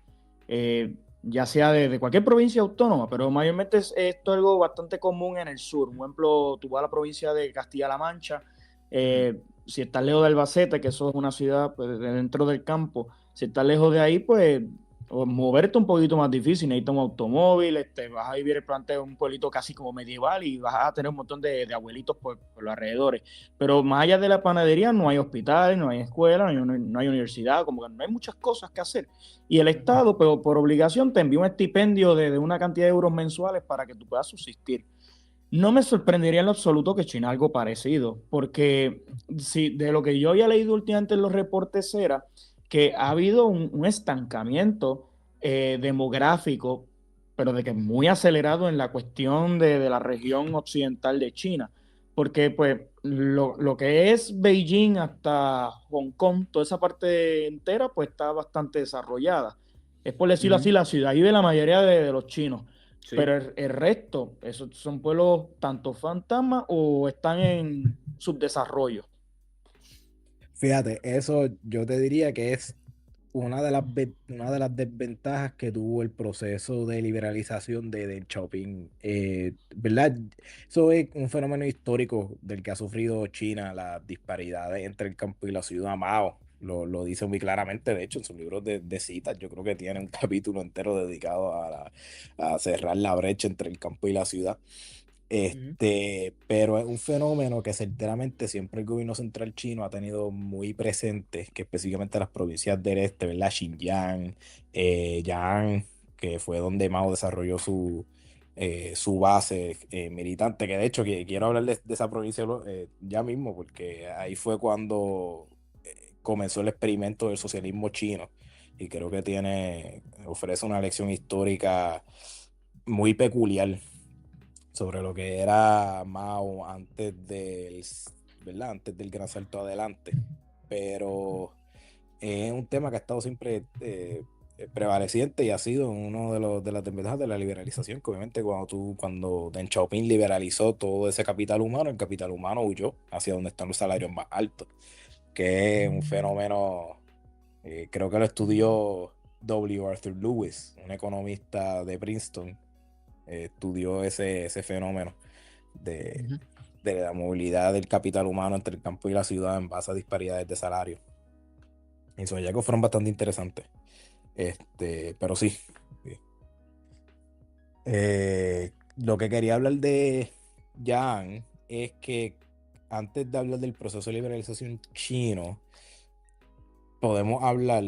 ya sea de cualquier provincia autónoma, pero mayormente esto es algo bastante común en el sur. Por ejemplo, tú vas a la provincia de Castilla-La Mancha, Ujú. si estás lejos de Albacete, que eso es una ciudad pues, dentro del campo, si estás lejos de ahí, pues o moverte un poquito más difícil, necesitas un automóvil, vas a vivir en un pueblito casi como medieval y vas a tener un montón de abuelitos por los alrededores. Pero más allá de la panadería no hay hospitales, no hay escuelas, no hay universidad, como que no hay muchas cosas que hacer. Y el Ujú. Estado, pero por obligación, te envía un estipendio de una cantidad de euros mensuales para que tú puedas subsistir. No me sorprendería en lo absoluto que China algo parecido, porque si de lo que yo había leído últimamente en los reportes era que ha habido un estancamiento demográfico, pero de que es muy acelerado en la cuestión de la región occidental de China, porque pues lo que es Beijing hasta Hong Kong, toda esa parte entera, pues está bastante desarrollada. Es por decirlo así, Ujú. la ciudad vive la mayoría de los chinos. Sí. Pero el resto, ¿esos son pueblos tanto fantasmas o están en subdesarrollo? Fíjate, eso yo te diría que es una de las desventajas que tuvo el proceso de liberalización de Deng Xiaoping. ¿Verdad? Eso es un fenómeno histórico del que ha sufrido China, las disparidades entre el campo y la ciudad. Mao lo dice muy claramente, de hecho, en sus libros de citas, yo creo que tiene un capítulo entero dedicado a cerrar la brecha entre el campo y la ciudad. Ujú. Pero es un fenómeno que certeramente siempre el gobierno central chino ha tenido muy presente, que específicamente las provincias del este, ¿verdad? Xinjiang, Yang, que fue donde Mao desarrolló su base militante, que de hecho quiero hablar de esa provincia ya mismo, porque ahí fue cuando comenzó el experimento del socialismo chino, y creo que ofrece una lección histórica muy peculiar sobre lo que era Mao ¿verdad? Antes del gran salto adelante. Pero es un tema que ha estado siempre prevaleciente y ha sido uno de las desventajas de la liberalización, que obviamente cuando Deng Xiaoping liberalizó todo ese capital humano, el capital humano huyó hacia donde están los salarios más altos, que es un fenómeno, creo que lo estudió W. Arthur Lewis, un economista de Princeton, estudió ese fenómeno de, Ujú. de la movilidad del capital humano entre el campo y la ciudad en base a disparidades de salario. Y esos hallazgos fueron bastante interesantes. Pero sí. Sí. Lo que quería hablar de Yang es que antes de hablar del proceso de liberalización chino, podemos hablar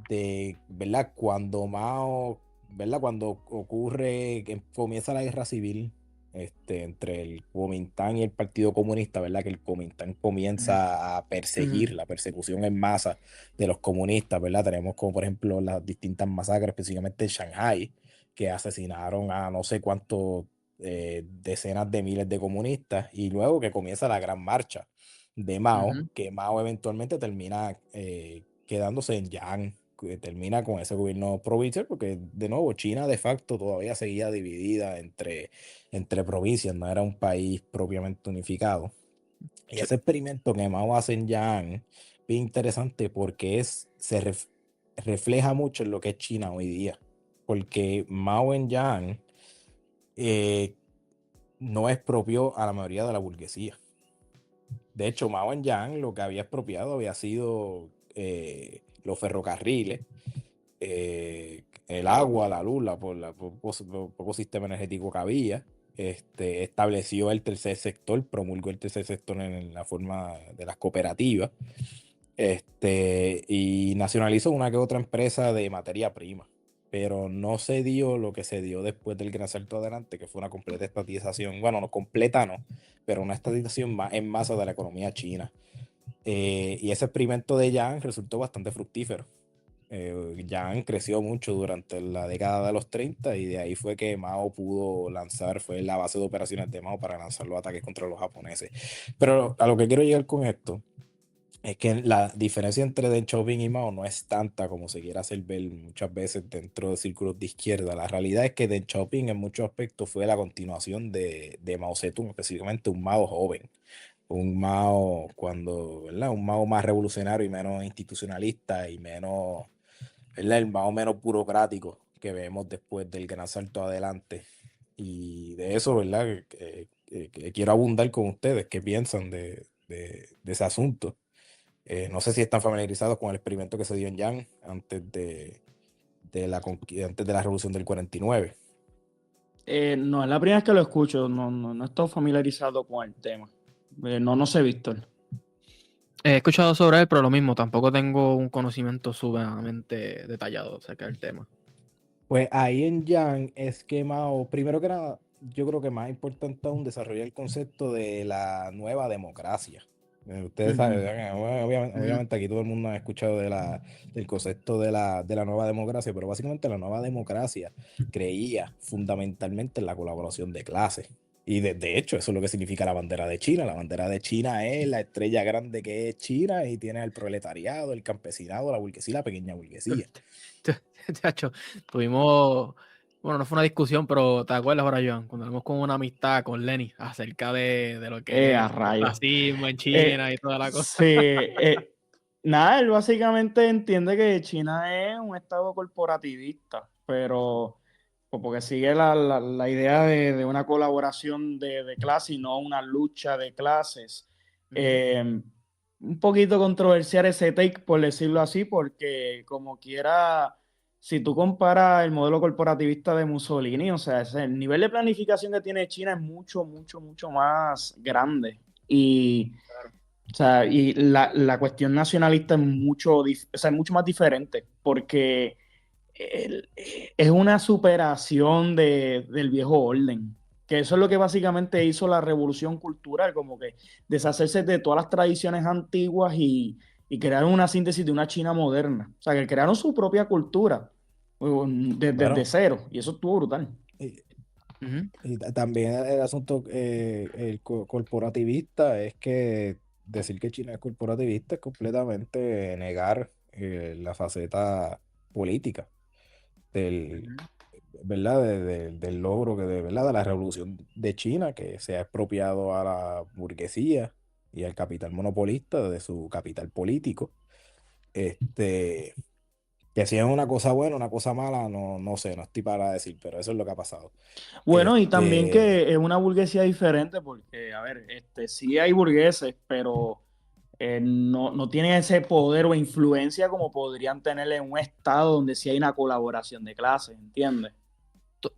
de, ¿verdad? Cuando Mao, ¿verdad? Cuando ocurre, que comienza la guerra civil entre el Kuomintang y el Partido Comunista, ¿verdad? Que el Kuomintang Ujú. comienza a Ujú. perseguir, la persecución en masa de los comunistas, ¿verdad? Tenemos como, por ejemplo, las distintas masacres, específicamente en Shanghai, que asesinaron a no sé cuántos decenas de miles de comunistas, y luego que comienza la Gran Marcha de Mao, Ujú. que Mao eventualmente termina quedándose en Yang, que termina con ese gobierno provincial, porque de nuevo China de facto todavía seguía dividida entre provincias, no era un país propiamente unificado. Y Sí. ese experimento que Mao hace en Yang, bien interesante porque refleja mucho en lo que es China hoy día, porque Mao en Yang eh, no expropió a la mayoría de la burguesía. De hecho, Mao Zedong lo que había expropiado había sido los ferrocarriles, el agua, la luz, por poco sistema energético que había. Estableció el tercer sector, promulgó el tercer sector en la forma de las cooperativas, y nacionalizó una que otra empresa de materia prima. Pero no se dio lo que se dio después del gran salto adelante, que fue una completa estatización. Bueno, no completa, no, pero una estatización en masa de la economía china. Y ese experimento de Yang resultó bastante fructífero. Yang creció mucho durante la década de los 30, y de ahí fue que Mao pudo lanzar, fue la base de operaciones de Mao para lanzar los ataques contra los japoneses. Pero a lo que quiero llegar con esto Es que la diferencia entre Deng Xiaoping y Mao no es tanta como se quiere hacer ver muchas veces dentro de círculos de izquierda. La realidad es que Deng Xiaoping en muchos aspectos fue la continuación de Mao Zedong, específicamente un Mao joven, un Mao cuando, ¿verdad? Un Mao más revolucionario y menos institucionalista y menos, ¿verdad? El Mao menos burocrático que vemos después del gran salto adelante. Y de eso, ¿verdad? Que quiero abundar con ustedes. ¿Qué piensan de ese asunto? No sé si están familiarizados con el experimento que se dio en Yang antes de la revolución del 49. No es la primera vez que lo escucho, no he estado familiarizado con el tema. No sé, Víctor. He escuchado sobre él, pero lo mismo, tampoco tengo un conocimiento sumamente detallado acerca del tema. Pues ahí en Yang es que Mao, primero que nada, yo creo que más importante aún desarrollar el concepto de la nueva democracia. Ustedes saben, obviamente aquí todo el mundo ha escuchado del concepto de la nueva democracia, pero básicamente la nueva democracia creía fundamentalmente en la colaboración de clases. Y de hecho, eso es lo que significa la bandera de China. La bandera de China es la estrella grande que es China y tiene el proletariado, el campesinado, la burguesía y la pequeña burguesía. Chacho, tuvimos, bueno, no fue una discusión, pero ¿te acuerdas ahora, Joan? Cuando hablamos con una amistad con Lenny acerca de lo que A es el rayos. racismo en China y toda la cosa. Sí, nada, él básicamente entiende que China es un estado corporativista, pero pues, porque sigue la idea de una colaboración de clase y no una lucha de clases. Un poquito controversial ese take, por decirlo así, porque como quiera, si tú comparas el modelo corporativista de Mussolini, o sea, el nivel de planificación que tiene China es mucho, mucho, mucho más grande. Y, o sea, y la cuestión nacionalista es o sea, es mucho más diferente, porque es una superación del viejo orden, que eso es lo que básicamente hizo la revolución cultural, como que deshacerse de todas las tradiciones antiguas y crear una síntesis de una China moderna. O sea, que crearon su propia cultura desde Bueno, cero, y eso estuvo brutal. y, Ujú. y también el asunto corporativista es que decir que China es corporativista es completamente negar la faceta política del, Ujú. ¿verdad? Del logro ¿verdad? De la revolución de China, que se ha expropiado a la burguesía y al capital monopolista de su capital político. Este, que si es una cosa buena, una cosa mala, no sé, no estoy para decir, pero eso es lo que ha pasado. Bueno, y también Este, que es una burguesía diferente, porque, a ver, sí hay burgueses, pero no tienen ese poder o influencia como podrían tener en un estado donde sí hay una colaboración de clases, ¿entiendes?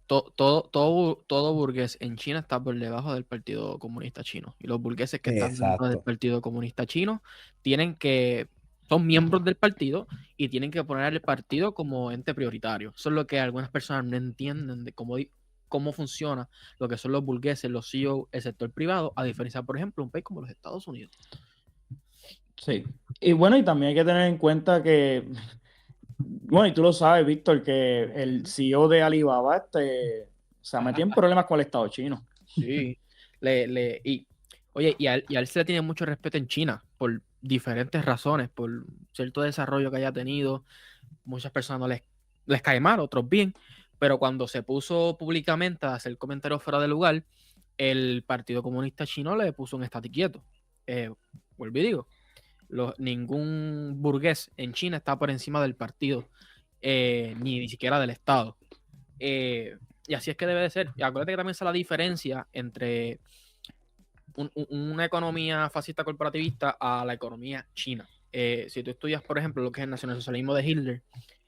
Todo burgués en China está por debajo del Partido Comunista Chino. Y los burgueses que están dentro del exacto. Partido Comunista Chino son miembros del partido y tienen que poner al partido como ente prioritario. Eso es lo que algunas personas no entienden de cómo funciona lo que son los burgueses, los CEO, el sector privado, a diferencia, por ejemplo, de un país como los Estados Unidos. Sí. Y bueno, y también hay que tener en cuenta que, bueno, y tú lo sabes, Víctor, que el CEO de Alibaba se ha metido en problemas con el Estado chino. Sí. Oye, y a él se le tiene mucho respeto en China por diferentes razones, por cierto desarrollo que haya tenido. Muchas personas no les cae mal, otros bien, pero cuando se puso públicamente a hacer comentarios fuera de lugar, el Partido Comunista Chino le puso un estate quieto. Vuelvo y digo, ningún burgués en China está por encima del partido, ni siquiera del Estado. Y así es que debe de ser. Y acuérdate que también está la diferencia entre una economía fascista corporativista a la economía china. Si tú estudias, por ejemplo, lo que es el nacionalsocialismo de Hitler,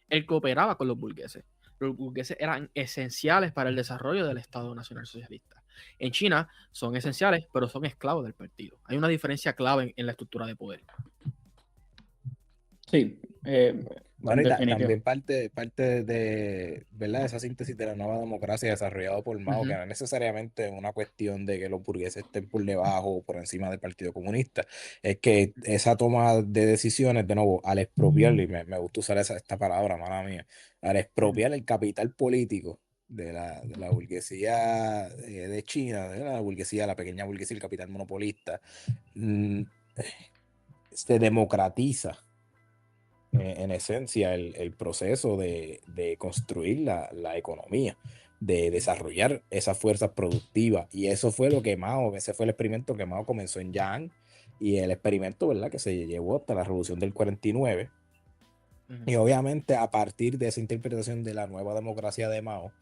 él cooperaba con los burgueses. Los burgueses eran esenciales para el desarrollo del Estado Nacional Socialista. En China son esenciales, pero son esclavos del partido. Hay una diferencia clave en la estructura de poder. Sí, Bueno, y definitivo. también parte de, ¿verdad? Esa síntesis de la nueva democracia desarrollada por Mao, que Ujú. no es necesariamente una cuestión de que los burgueses estén por debajo o por encima del Partido Comunista, es que esa toma de decisiones, de nuevo, al expropiar, y me gusta usar esta palabra, mala mía, al expropiar el capital político de la burguesía de China, de la burguesía, la pequeña burguesía, el capital monopolista, mm, se democratiza en esencia el proceso de construir la economía, de desarrollar esas fuerzas productivas. Y eso fue lo que Mao, ese fue el experimento que Mao comenzó en Yang, y el experimento, ¿verdad?, que se llevó hasta la Revolución del 49. Y obviamente a partir de esa interpretación de la nueva democracia de Mao,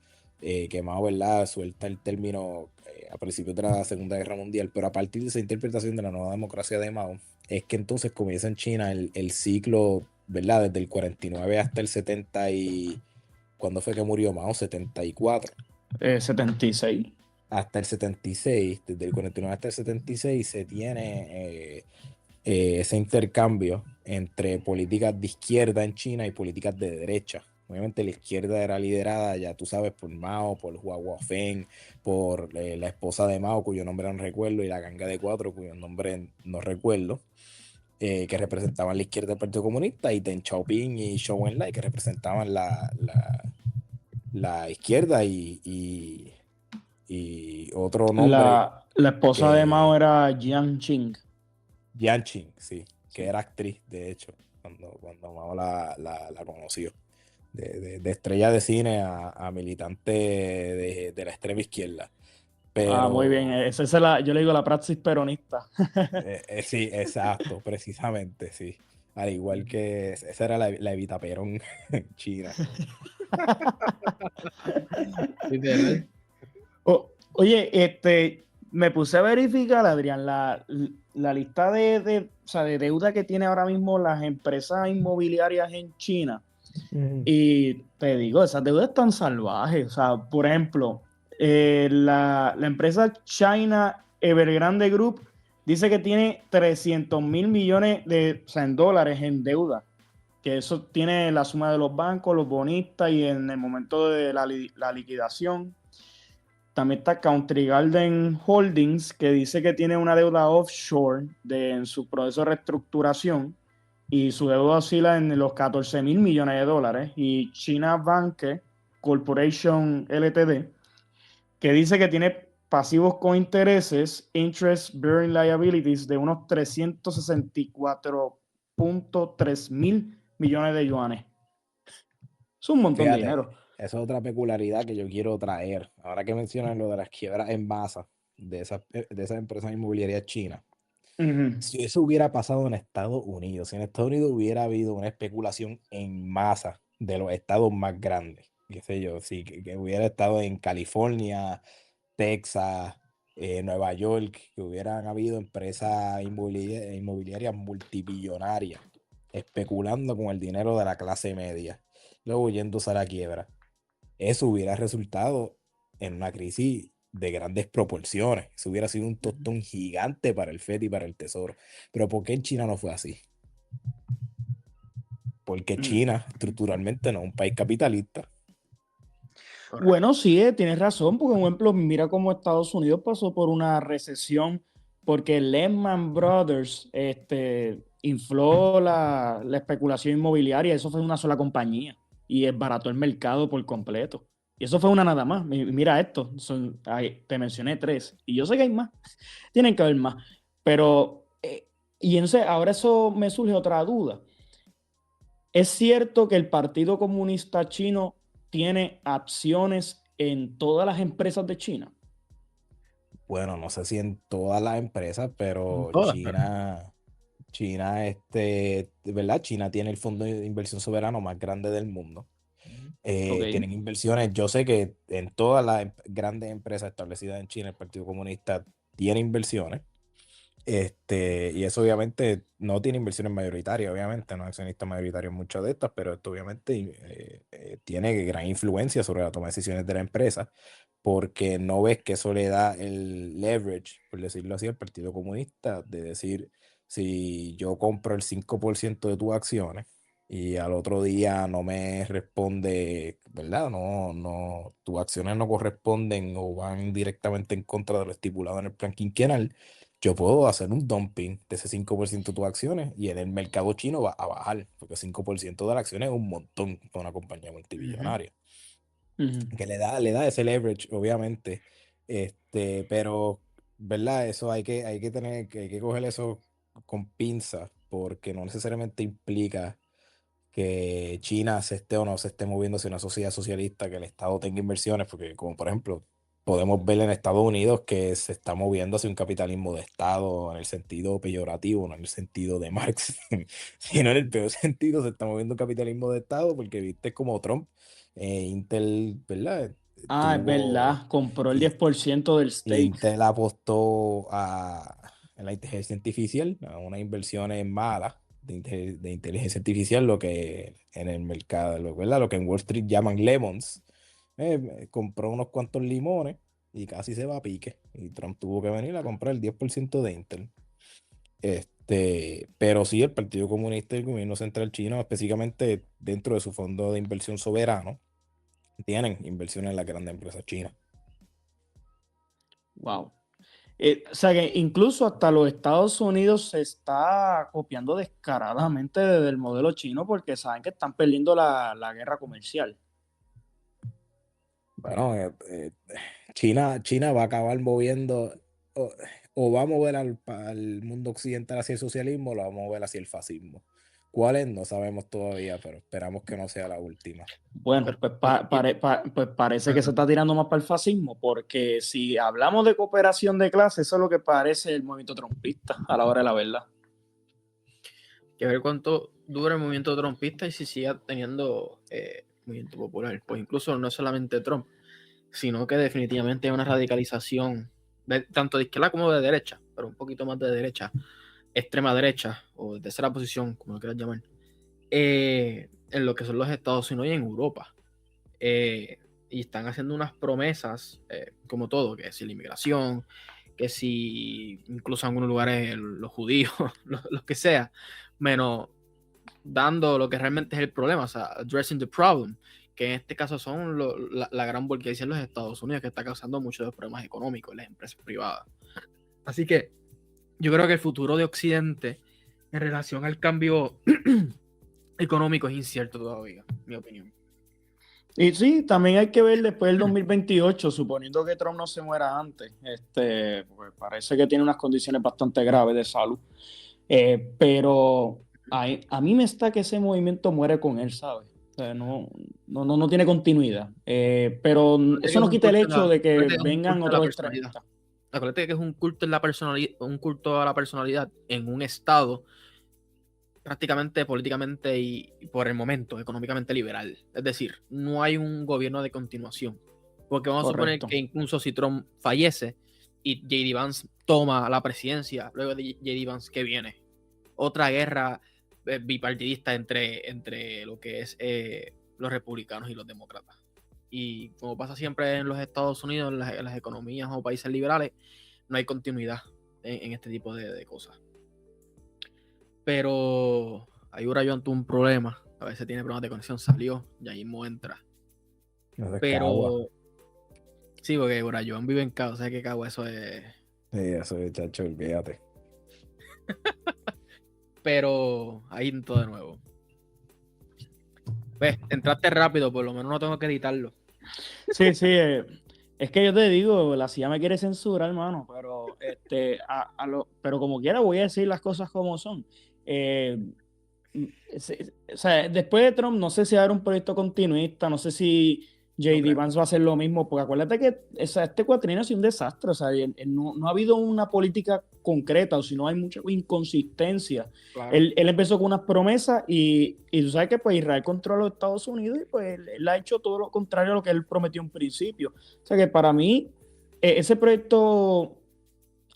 que Mao, ¿verdad?, suelta el término a principios de la Segunda Guerra Mundial, pero a partir de esa interpretación de la nueva democracia de Mao, es que entonces comienza en China el ciclo, ¿verdad?, desde el 49 hasta el 70 y... ¿Cuándo fue que murió Mao? 74. 76. Hasta el 76, desde el 49 hasta el 76 se tiene ese intercambio entre políticas de izquierda en China y políticas de derecha. Obviamente la izquierda era liderada, ya tú sabes, por Mao, por Hua Guofeng, por la esposa de Mao, cuyo nombre no recuerdo, y la ganga de cuatro, cuyo nombre no recuerdo, que representaban la izquierda del Partido Comunista, y Deng Xiaoping y Zhou Enlai, que representaban la izquierda, y otro nombre La esposa de Mao que... era Jiang Qing. Jianqing, sí, que era actriz, de hecho, cuando Mao la conoció. De estrella de cine a militante de la extrema izquierda. Muy bien. Pero Yo le digo la praxis peronista. sí, exacto, precisamente, sí. Al igual que esa era la Evita Perón en China. Literal. Oye, me puse a verificar, Adrián, la lista o sea, de deuda que tiene ahora mismo las empresas inmobiliarias en China. Y te digo, esas deudas están salvajes. O sea, por ejemplo, la empresa China Evergrande Group dice que tiene 300 mil millones o sea, en dólares en deuda. Que eso tiene la suma de los bancos, los bonistas y en el momento de la liquidación. También está Country Garden Holdings, que dice que tiene una deuda offshore en su proceso de reestructuración y su deuda oscila en los 14 mil millones de dólares. Y China Banque Corporation Ltd, que dice que tiene pasivos con intereses, interest bearing liabilities, de unos 364.3 mil millones de yuanes. Es un montón de Fíjate, dinero. esa es otra peculiaridad que yo quiero traer. Ahora que mencionas lo de las quiebras en masa de esas empresas inmobiliarias chinas. Uh-huh. Si eso hubiera pasado en Estados Unidos, si en Estados Unidos hubiera habido una especulación en masa de los estados más grandes, qué sé yo, si que hubiera estado en California, Texas, Nueva York, que hubieran habido empresas inmobiliarias multibillonarias especulando con el dinero de la clase media, luego yéndose a la quiebra, eso hubiera resultado en una crisis de grandes proporciones. Eso hubiera sido un tostón gigante para el FED y para el Tesoro. Pero ¿por qué en China no fue así? Porque China estructuralmente no es un país capitalista. Bueno, sí, tienes razón, porque, por ejemplo, mira cómo Estados Unidos pasó por una recesión porque Lehman Brothers infló la especulación inmobiliaria. Eso fue una sola compañía y desbarató el mercado por completo. Y eso fue una nada más. Mira esto, te mencioné tres y yo sé que hay más, tienen que haber más. Pero, y entonces ahora eso me surge otra duda. ¿Es cierto que el Partido Comunista Chino tiene acciones en todas las empresas de China? Bueno, no sé si en todas las empresas, pero Todas, China, de verdad, China tiene el fondo de inversión soberano más grande del mundo. Ok. Tienen inversiones. Yo sé que en todas las grandes empresas establecidas en China, el Partido Comunista tiene inversiones. Y eso obviamente no tiene inversiones mayoritarias, obviamente, no es accionista mayoritario en muchas de estas, pero esto obviamente tiene gran influencia sobre la toma de decisiones de la empresa, porque no ves que eso le da el leverage, por decirlo así, al Partido Comunista, de decir, si yo compro el 5% de tus acciones y al otro día no me responde, ¿verdad? Tus acciones no corresponden o van directamente en contra de lo estipulado en el plan quinquenal, yo puedo hacer un dumping de ese 5% de tus acciones y en el mercado chino va a bajar, porque 5% de las acciones es un montón para una compañía multimillonaria, que le da ese leverage, obviamente. Pero, ¿verdad? Eso hay que coger eso con pinzas, porque no necesariamente implica que China se esté o no se esté moviendo hacia una sociedad socialista, que el Estado tenga inversiones, porque como por ejemplo podemos ver en Estados Unidos que se está moviendo hacia un capitalismo de Estado en el sentido peyorativo, no en el sentido de Marx, sino en el peor sentido se está moviendo un capitalismo de Estado porque viste como Trump, Intel, ¿verdad? Ah, es Tuvo, verdad, compró el y 10% del stake. Intel apostó en la inteligencia artificial, a unas inversiones malas de inteligencia artificial, lo que en el mercado, ¿verdad? Lo que en Wall Street llaman lemons. Compró unos cuantos limones y casi se va a pique. Y Trump tuvo que venir a comprar el 10% de Intel. Pero sí, el Partido Comunista y el gobierno central chino, específicamente dentro de su fondo de inversión soberano, tienen inversiones en las grandes empresas chinas. Wow. O sea que incluso hasta los Estados Unidos se está copiando descaradamente del modelo chino porque saben que están perdiendo la guerra comercial. Bueno, China va a acabar moviendo, o, o va a mover al mundo occidental hacia el socialismo, o lo va a mover hacia el fascismo. ¿Cuál es? No sabemos todavía, pero esperamos que no sea la última. Bueno, Pero, pues, pues parece que se está tirando más para el fascismo, porque si hablamos de cooperación de clase, eso es lo que parece el movimiento trumpista a la hora de la verdad. que ver cuánto dura el movimiento trumpista y si sigue teniendo movimiento popular. Pues incluso no es solamente Trump, sino que definitivamente hay una radicalización tanto de izquierda como de derecha, pero un poquito más de derecha, extrema derecha o de tercera posición, como lo quieras llamar, en lo que son los Estados Unidos y en Europa. Y están haciendo unas promesas, como todo, que si la inmigración, que si incluso en algunos lugares los judíos, lo que sea, menos dando lo que realmente es el problema, o sea, addressing the problem, que en este caso son la gran burguesía en los Estados Unidos, que está causando muchos de los problemas económicos en las empresas privadas. Así que yo creo que el futuro de Occidente en relación al cambio económico es incierto todavía, en mi opinión. Y sí, también hay que ver después del 2028, suponiendo que Trump no se muera antes. Pues parece que tiene unas condiciones bastante graves de salud. Pero a mí me está que ese movimiento muere con él, ¿sabes? O sea, no tiene continuidad. Pero eso no quita el hecho de que vengan otros extremistas. Acuérdate que es un culto en la personalidad, un culto a la personalidad en un estado prácticamente políticamente y por el momento económicamente liberal. Es decir, no hay un gobierno de continuación. Porque vamos Correcto. a suponer que incluso si Trump fallece y J.D. Vance toma la presidencia, luego de J.D. Vance, ¿qué viene? Otra guerra bipartidista entre lo que es los republicanos y los demócratas. Y como pasa siempre en los Estados Unidos, en las economías o países liberales, no hay continuidad en este tipo de cosas. Pero ahí Urayon tuvo un problema. A veces tiene problemas de conexión, salió y ahí mismo entra. No sé, Pero Cagua. sí, porque Urayon vive en Cagua, ¿sabes qué Cagua? Eso es. Sí, eso es, chacho, olvídate. Pero ahí todo de nuevo. Ves, entraste rápido, por lo menos no tengo que editarlo. Sí, es que yo te digo, la CIA me quiere censurar, hermano, pero pero como quiera voy a decir las cosas como son. O sea, después de Trump, no sé si va a haber un proyecto continuista, no sé si J.D. Vance va a hacer lo mismo, porque acuérdate que este cuatrienio ha sido un desastre, o sea, no ha habido una política concreta, o si no hay mucha inconsistencia. Claro. Él empezó con unas promesas y tú sabes que pues Israel controla los Estados Unidos y pues él ha hecho todo lo contrario a lo que él prometió en principio. O sea que para mí, ese proyecto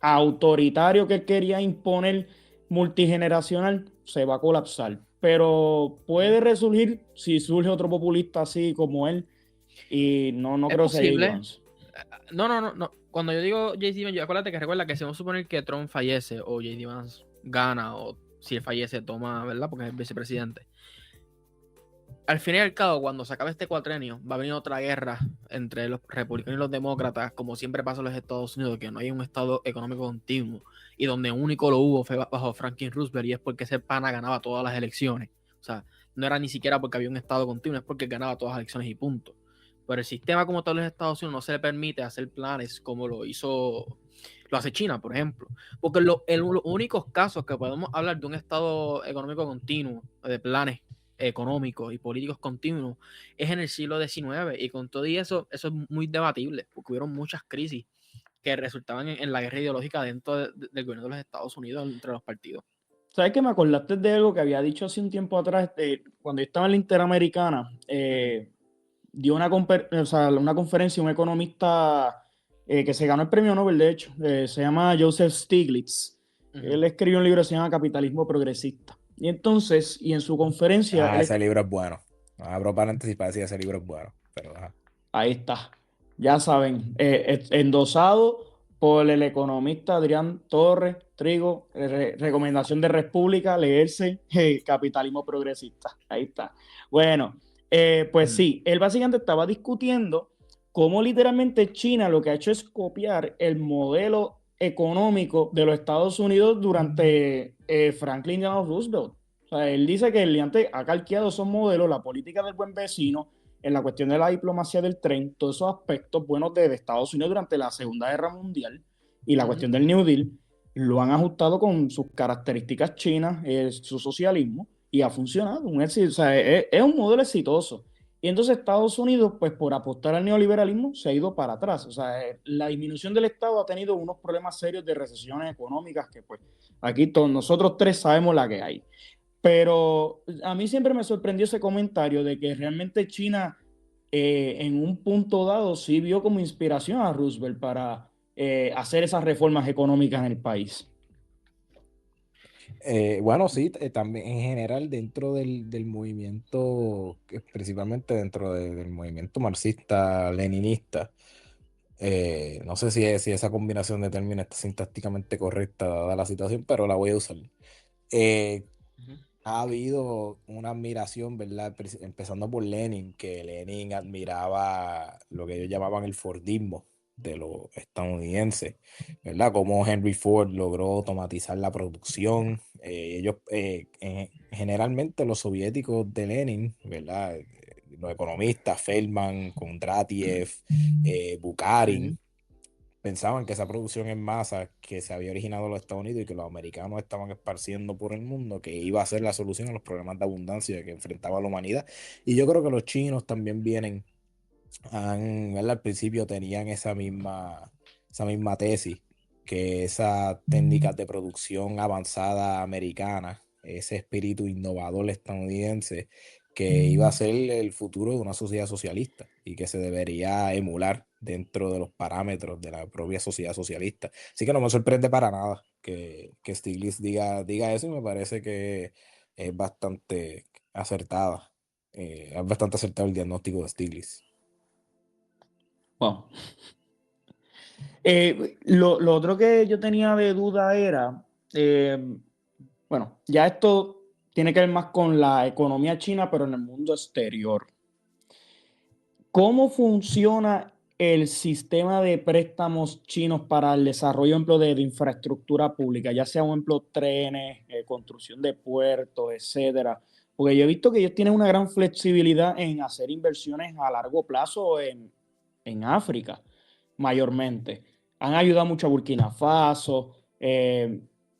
autoritario que él quería imponer multigeneracional se va a colapsar, pero puede resurgir si surge otro populista así como él y no Es creo que sea J.D. posible. Vance. No. Cuando yo digo J.D. Vance, acuérdate que recuerda que si vamos a suponer que Trump fallece o J.D. Vance gana o si él fallece toma, ¿verdad? Porque es el vicepresidente. Al fin y al cabo, cuando se acabe este cuatrenio, va a venir otra guerra entre los republicanos y los demócratas, como siempre pasa en los Estados Unidos, que no hay un estado económico continuo y donde único lo hubo fue bajo Franklin Roosevelt y es porque ese pana ganaba todas las elecciones. O sea, no era ni siquiera porque había un estado continuo, es porque ganaba todas las elecciones y punto. Pero el sistema como tal de los Estados Unidos no se le permite hacer planes como lo hace China, por ejemplo. Porque los únicos casos que podemos hablar de un estado económico continuo, de planes económicos y políticos continuos, es en el siglo XIX. Y con todo y eso es muy debatible, porque hubieron muchas crisis que resultaban en la guerra ideológica dentro del gobierno de los Estados Unidos entre los partidos. ¿Sabes que me acordaste de algo que había dicho hace un tiempo atrás? Cuando yo estaba en la Interamericana, dio una conferencia un economista que se ganó el premio Nobel, de hecho, se llama Joseph Stiglitz. Él escribió un libro que se llama Capitalismo Progresista. Y entonces, en su conferencia... Ese libro es bueno. Abro paréntesis para decir ese libro es bueno. Pero, ahí está. Ya saben, endosado por el economista Adrián Torres Trigo, recomendación de República, leerse Capitalismo Progresista. Ahí está. Bueno, pues sí, él básicamente estaba discutiendo cómo literalmente China lo que ha hecho es copiar el modelo económico de los Estados Unidos durante Franklin Delano Roosevelt. O sea, él dice que el liante ha calqueado esos modelos, la política del buen vecino, en la cuestión de la diplomacia del tren, todos esos aspectos buenos de Estados Unidos durante la Segunda Guerra Mundial y la cuestión del New Deal, lo han ajustado con sus características chinas, su socialismo, y ha funcionado. O sea, es un modelo exitoso. Y entonces Estados Unidos, pues por apostar al neoliberalismo, se ha ido para atrás. O sea, la disminución del Estado ha tenido unos problemas serios de recesiones económicas que pues aquí todos nosotros tres sabemos la que hay. Pero a mí siempre me sorprendió ese comentario de que realmente China en un punto dado sí vio como inspiración a Roosevelt para hacer esas reformas económicas en el país. Bueno, sí, también en general dentro del movimiento, principalmente dentro del movimiento marxista-leninista, no sé si esa combinación de términos está sintácticamente correcta dada la situación, pero la voy a usar. Ha habido una admiración, ¿verdad? Empezando por Lenin, que Lenin admiraba lo que ellos llamaban el Fordismo de los estadounidenses, ¿verdad? Como Henry Ford logró automatizar la producción. Generalmente los soviéticos de Lenin, ¿verdad? Los economistas, Feldman, Kondratiev, Bukharin, pensaban que esa producción en masa que se había originado en los Estados Unidos y que los americanos estaban esparciendo por el mundo, que iba a ser la solución a los problemas de abundancia que enfrentaba la humanidad. Y yo creo que los chinos también ¿verdad? Al principio tenían esa misma tesis, que esas técnicas de producción avanzada americana, ese espíritu innovador estadounidense, que iba a ser el futuro de una sociedad socialista y que se debería emular dentro de los parámetros de la propia sociedad socialista. Así que no me sorprende para nada que Stiglitz diga eso, y me parece que es bastante acertada. Es bastante acertado el diagnóstico de Stiglitz. Wow. Lo otro que yo tenía de duda era, bueno, ya esto tiene que ver más con la economía china, pero en el mundo exterior. ¿Cómo funciona el sistema de préstamos chinos para el desarrollo, ejemplo, de infraestructura pública, ya sea, un ejemplo, trenes, construcción de puertos, etcétera? Porque yo he visto que ellos tienen una gran flexibilidad en hacer inversiones a largo plazo en África, mayormente. Han ayudado mucho a Burkina Faso,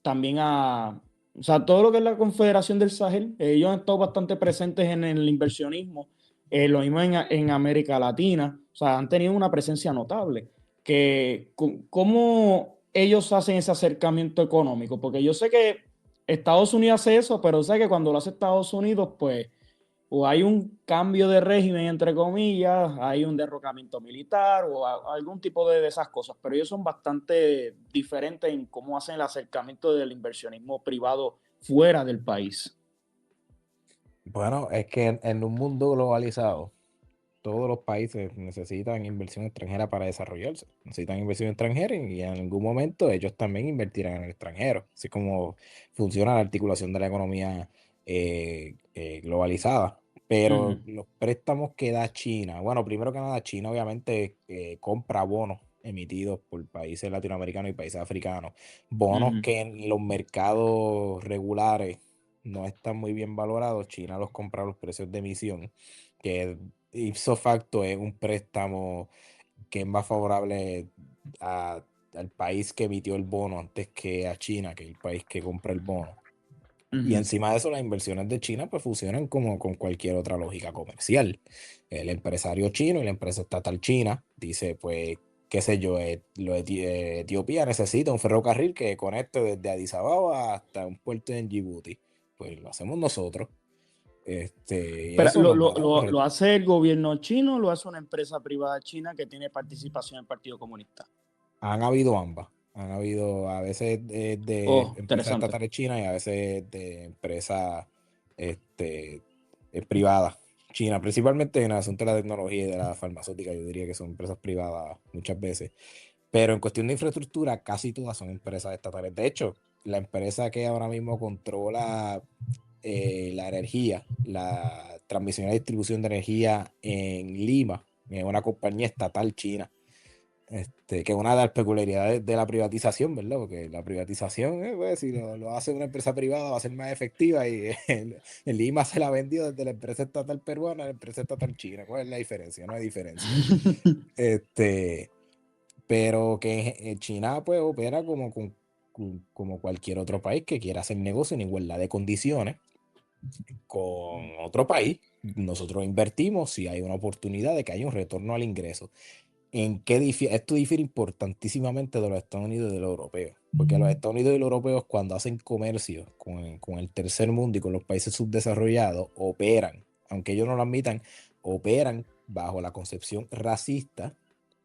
también o sea, todo lo que es la Confederación del Sahel. Ellos han estado bastante presentes en el inversionismo. Lo mismo en América Latina, o sea, han tenido una presencia notable. ¿Cómo ellos hacen ese acercamiento económico? Porque yo sé que Estados Unidos hace eso, pero sé que cuando lo hace Estados Unidos, pues, o hay un cambio de régimen, entre comillas, hay un derrocamiento militar o algún tipo de esas cosas, pero ellos son bastante diferentes en cómo hacen el acercamiento del inversionismo privado fuera del país. Bueno, es que en un mundo globalizado, todos los países necesitan inversión extranjera para desarrollarse. Necesitan inversión extranjera y en algún momento ellos también invertirán en el extranjero. Así como funciona la articulación de la economía globalizada. Pero los préstamos que da China, bueno, primero que nada, China obviamente compra bonos emitidos por países latinoamericanos y países africanos. Bonos que en los mercados regulares no están muy bien valorados. China los compra a los precios de emisión, que ipso facto es un préstamo que es más favorable al país que emitió el bono antes que a China, que es el país que compra el bono. Y encima de eso, las inversiones de China pues funcionan como con cualquier otra lógica comercial. El empresario chino y la empresa estatal china dice, pues, qué sé yo, Etiopía necesita un ferrocarril que conecte desde Addis Ababa hasta un puerto en Djibouti. Pues lo hacemos nosotros. Y Pero eso nos va a dar un lo hace el gobierno chino o lo hace una empresa privada china que tiene participación en el Partido Comunista. Han habido ambas. Han habido a veces de empresas Interesante. estatales chinas y a veces de empresas privadas chinas, principalmente en el asunto de la tecnología y de la farmacéutica. Yo diría que son empresas privadas muchas veces. Pero en cuestión de infraestructura, casi todas son empresas estatales. De hecho, la empresa que ahora mismo controla la energía, la transmisión y distribución de energía en Lima, es una compañía estatal china. Que es una de las peculiaridades de la privatización, ¿verdad? Porque la privatización, pues, si lo hace una empresa privada, va a ser más efectiva y el Lima se la vendió desde la empresa estatal peruana a la empresa estatal china. ¿Cuál es la diferencia? No hay diferencia. Pero que China pues opera como cualquier otro país que quiera hacer negocio en igualdad de condiciones con otro país. Nosotros invertimos si hay una oportunidad de que haya un retorno al ingreso. Esto difiere importantísimamente de los Estados Unidos y de los europeos, porque los Estados Unidos y los europeos cuando hacen comercio con el tercer mundo y con los países subdesarrollados, operan, aunque ellos no lo admitan, operan bajo la concepción racista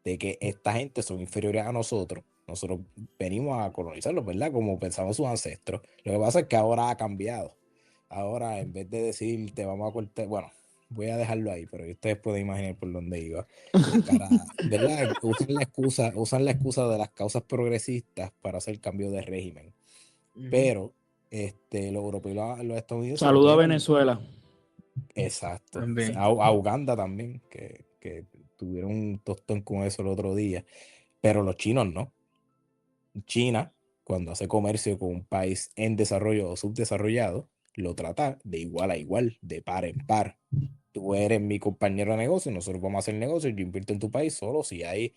de que esta gente son inferiores a nosotros. Nosotros venimos a colonizarlos, ¿verdad? Como pensaban sus ancestros. Lo que pasa es que ahora ha cambiado. Ahora, en vez de decir te vamos a cortar, bueno, voy a dejarlo ahí, pero ustedes pueden imaginar por dónde iba. ¿Verdad? Usan la excusa de las causas progresistas para hacer cambio de régimen. Pero los europeos y los estadounidenses Saludo a operan. Venezuela. Exacto. También. A Uganda también, que tuvieron un tostón con eso el otro día. Pero los chinos no. China, cuando hace comercio con un país en desarrollo o subdesarrollado, lo trata de igual a igual, de par en par. Tú eres mi compañero de negocio, nosotros vamos a hacer negocio, yo invierto en tu país solo si hay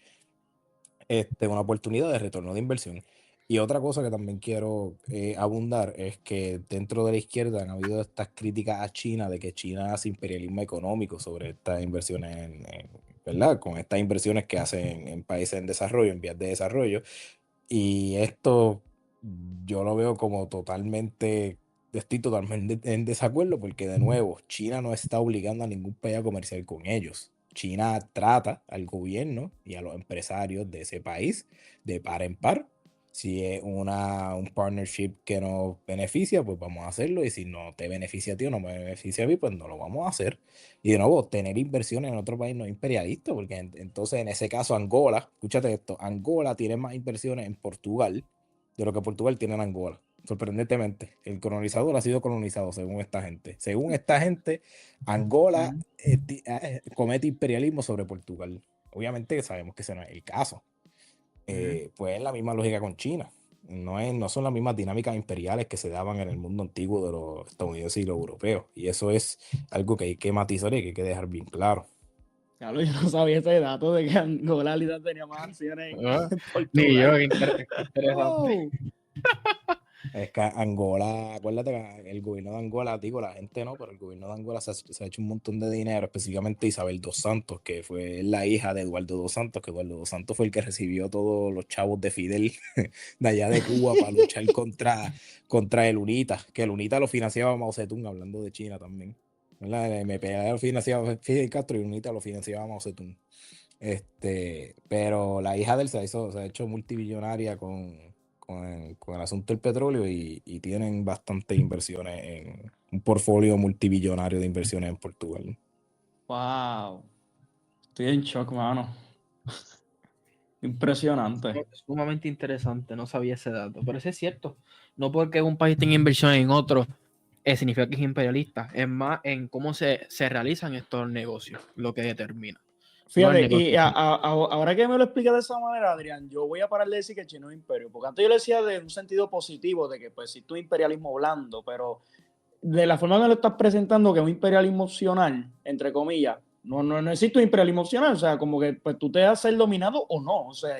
una oportunidad de retorno de inversión. Y otra cosa que también quiero abundar es que dentro de la izquierda han habido estas críticas a China de que China hace imperialismo económico sobre estas inversiones, ¿verdad? Con estas inversiones que hacen en países en desarrollo, en vías de desarrollo. Y esto yo lo veo como estoy totalmente en desacuerdo porque de nuevo, China no está obligando a ningún país a comerciar con ellos. China trata al gobierno y a los empresarios de ese país de par en par. Si es un partnership que nos beneficia, pues vamos a hacerlo. Y si no te beneficia a ti o no me beneficia a mí, pues no lo vamos a hacer. Y de nuevo, tener inversiones en otro país no es imperialista, porque entonces en ese caso Angola, escúchate esto, Angola tiene más inversiones en Portugal de lo que Portugal tiene en Angola. Sorprendentemente, el colonizador ha sido colonizado según esta gente. Según esta gente, Angola comete imperialismo sobre Portugal. Obviamente sabemos que ese no es el caso. Pues es la misma lógica con China. No son las mismas dinámicas imperiales que se daban en el mundo antiguo de los estadounidenses y los europeos. Y eso es algo que hay que matizar y que hay que dejar bien claro. Claro, yo no sabía ese dato de que Angola tenía más acciones en Portugal. Ni yo, qué interesante. Wow. Es que Angola, acuérdate que el gobierno de Angola, digo, la gente no, pero el gobierno de Angola se ha hecho un montón de dinero, específicamente Isabel dos Santos, que fue la hija de Eduardo dos Santos, que Eduardo dos Santos fue el que recibió todos los chavos de Fidel de allá de Cuba para luchar contra el UNITA, que el UNITA lo financiaba Mao Zedong, hablando de China también. ¿Verdad? El MPA lo financiaba Fidel Castro y el UNITA lo financiaba Mao Zedong. Pero la hija de él se ha hecho multibillonaria con el asunto del petróleo y tienen bastantes inversiones en un portfolio multibillonario de inversiones en Portugal. Wow. Estoy en shock, mano. Impresionante. Es sumamente interesante, no sabía ese dato, pero eso es cierto. No porque un país tenga inversión en otro, significa que es imperialista. Es más en cómo se realizan estos negocios lo que determina. No el Fíjate, y negocio. ahora que me lo explicas de esa manera, Adrián, yo voy a parar de decir que China es un imperio, porque antes yo le decía de un sentido positivo, de que pues si tu imperialismo blando, pero de la forma que lo estás presentando, que es un imperialismo opcional, entre comillas, no existe un imperialismo opcional, o sea, como que pues tú te vas a ser dominado o no, o sea,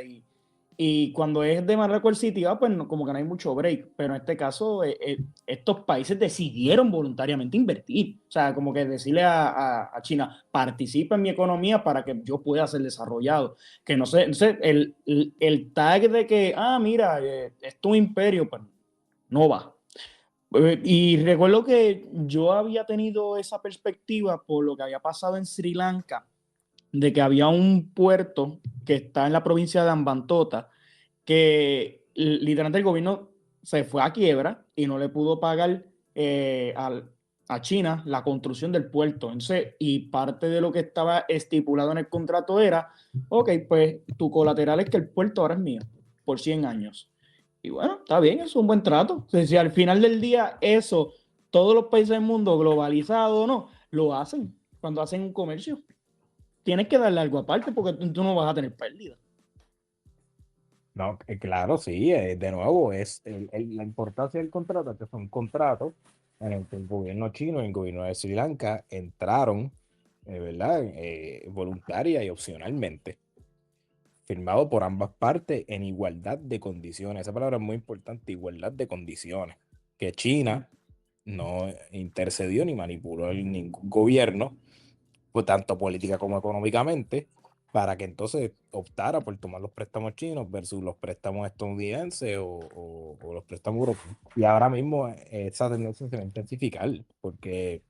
y cuando es de manera coercitiva, pues como que no hay mucho break, pero en este caso estos países decidieron voluntariamente invertir, o sea, como que decirle a China, participa en mi economía para que yo pueda ser desarrollado, que no sé, el tag de que, mira, esto es un imperio, pues no va. Y recuerdo que yo había tenido esa perspectiva por lo que había pasado en Sri Lanka, de que había un puerto que está en la provincia de Hambantota, que literalmente el gobierno se fue a quiebra y no le pudo pagar a China la construcción del puerto. Entonces, y parte de lo que estaba estipulado en el contrato era, ok, pues tu colateral es que el puerto ahora es mío por 100 años. Y bueno, está bien, es un buen trato. O sea, si al final del día eso, todos los países del mundo, globalizado o no, lo hacen cuando hacen un comercio. Tienes que darle algo aparte porque tú no vas a tener pérdida. No, claro, sí, de nuevo, la importancia del contrato, es que fue un contrato en el que el gobierno chino y el gobierno de Sri Lanka entraron, ¿verdad? Voluntaria y opcionalmente, firmado por ambas partes en igualdad de condiciones. Esa palabra es muy importante, igualdad de condiciones, que China no intercedió ni manipuló ningún gobierno, pues tanto política como económicamente, para que entonces optara por tomar los préstamos chinos versus los préstamos estadounidenses o los préstamos europeos. Y ahora mismo esa tendencia se va a intensificar, porque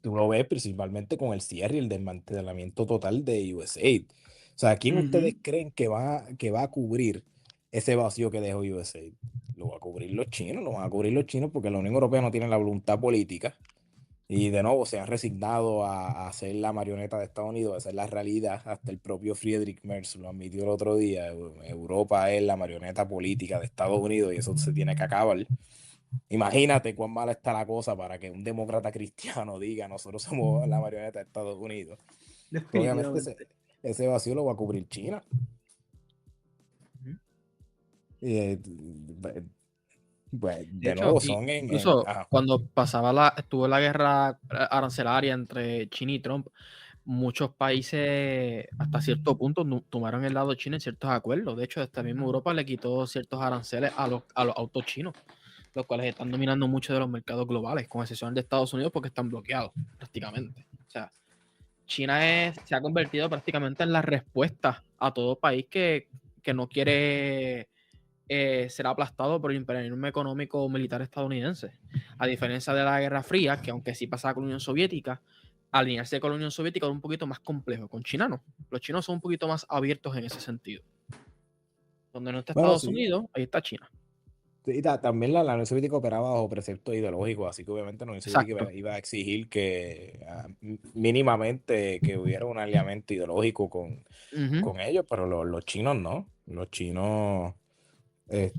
tú lo ves principalmente con el cierre y el desmantelamiento total de USAID. O sea, ¿quién ustedes creen que va a cubrir ese vacío que dejó USAID? Lo va a cubrir los chinos, lo van a cubrir los chinos porque la Unión Europea no tiene la voluntad política y de nuevo se han resignado a ser la marioneta de Estados Unidos, a ser la realidad. Hasta el propio Friedrich Merz lo admitió el otro día. Europa es la marioneta política de Estados Unidos y eso se tiene que acabar. Imagínate cuán mala está la cosa para que un demócrata cristiano diga nosotros somos la marioneta de Estados Unidos. Obviamente ese vacío lo va a cubrir China. Pues, de hecho, nuevo, son incluso cuando estuvo la guerra arancelaria entre China y Trump, muchos países hasta cierto punto tomaron el lado chino en ciertos acuerdos. De hecho, esta misma Europa le quitó ciertos aranceles a los autos chinos, los cuales están dominando mucho de los mercados globales, con excepción de Estados Unidos porque están bloqueados prácticamente. O sea, China se ha convertido prácticamente en la respuesta a todo país que no quiere ser aplastado por el imperialismo económico o militar estadounidense. A diferencia de la Guerra Fría, que aunque sí pasaba con la Unión Soviética, alinearse con la Unión Soviética era un poquito más complejo. Con China no. Los chinos son un poquito más abiertos en ese sentido. Donde no está Estados Unidos, ahí está China. Y también la Unión Soviética operaba bajo preceptos ideológicos, así que obviamente la Unión Soviética iba a exigir que mínimamente que hubiera un alineamiento ideológico con ellos, pero los chinos no. Los chinos,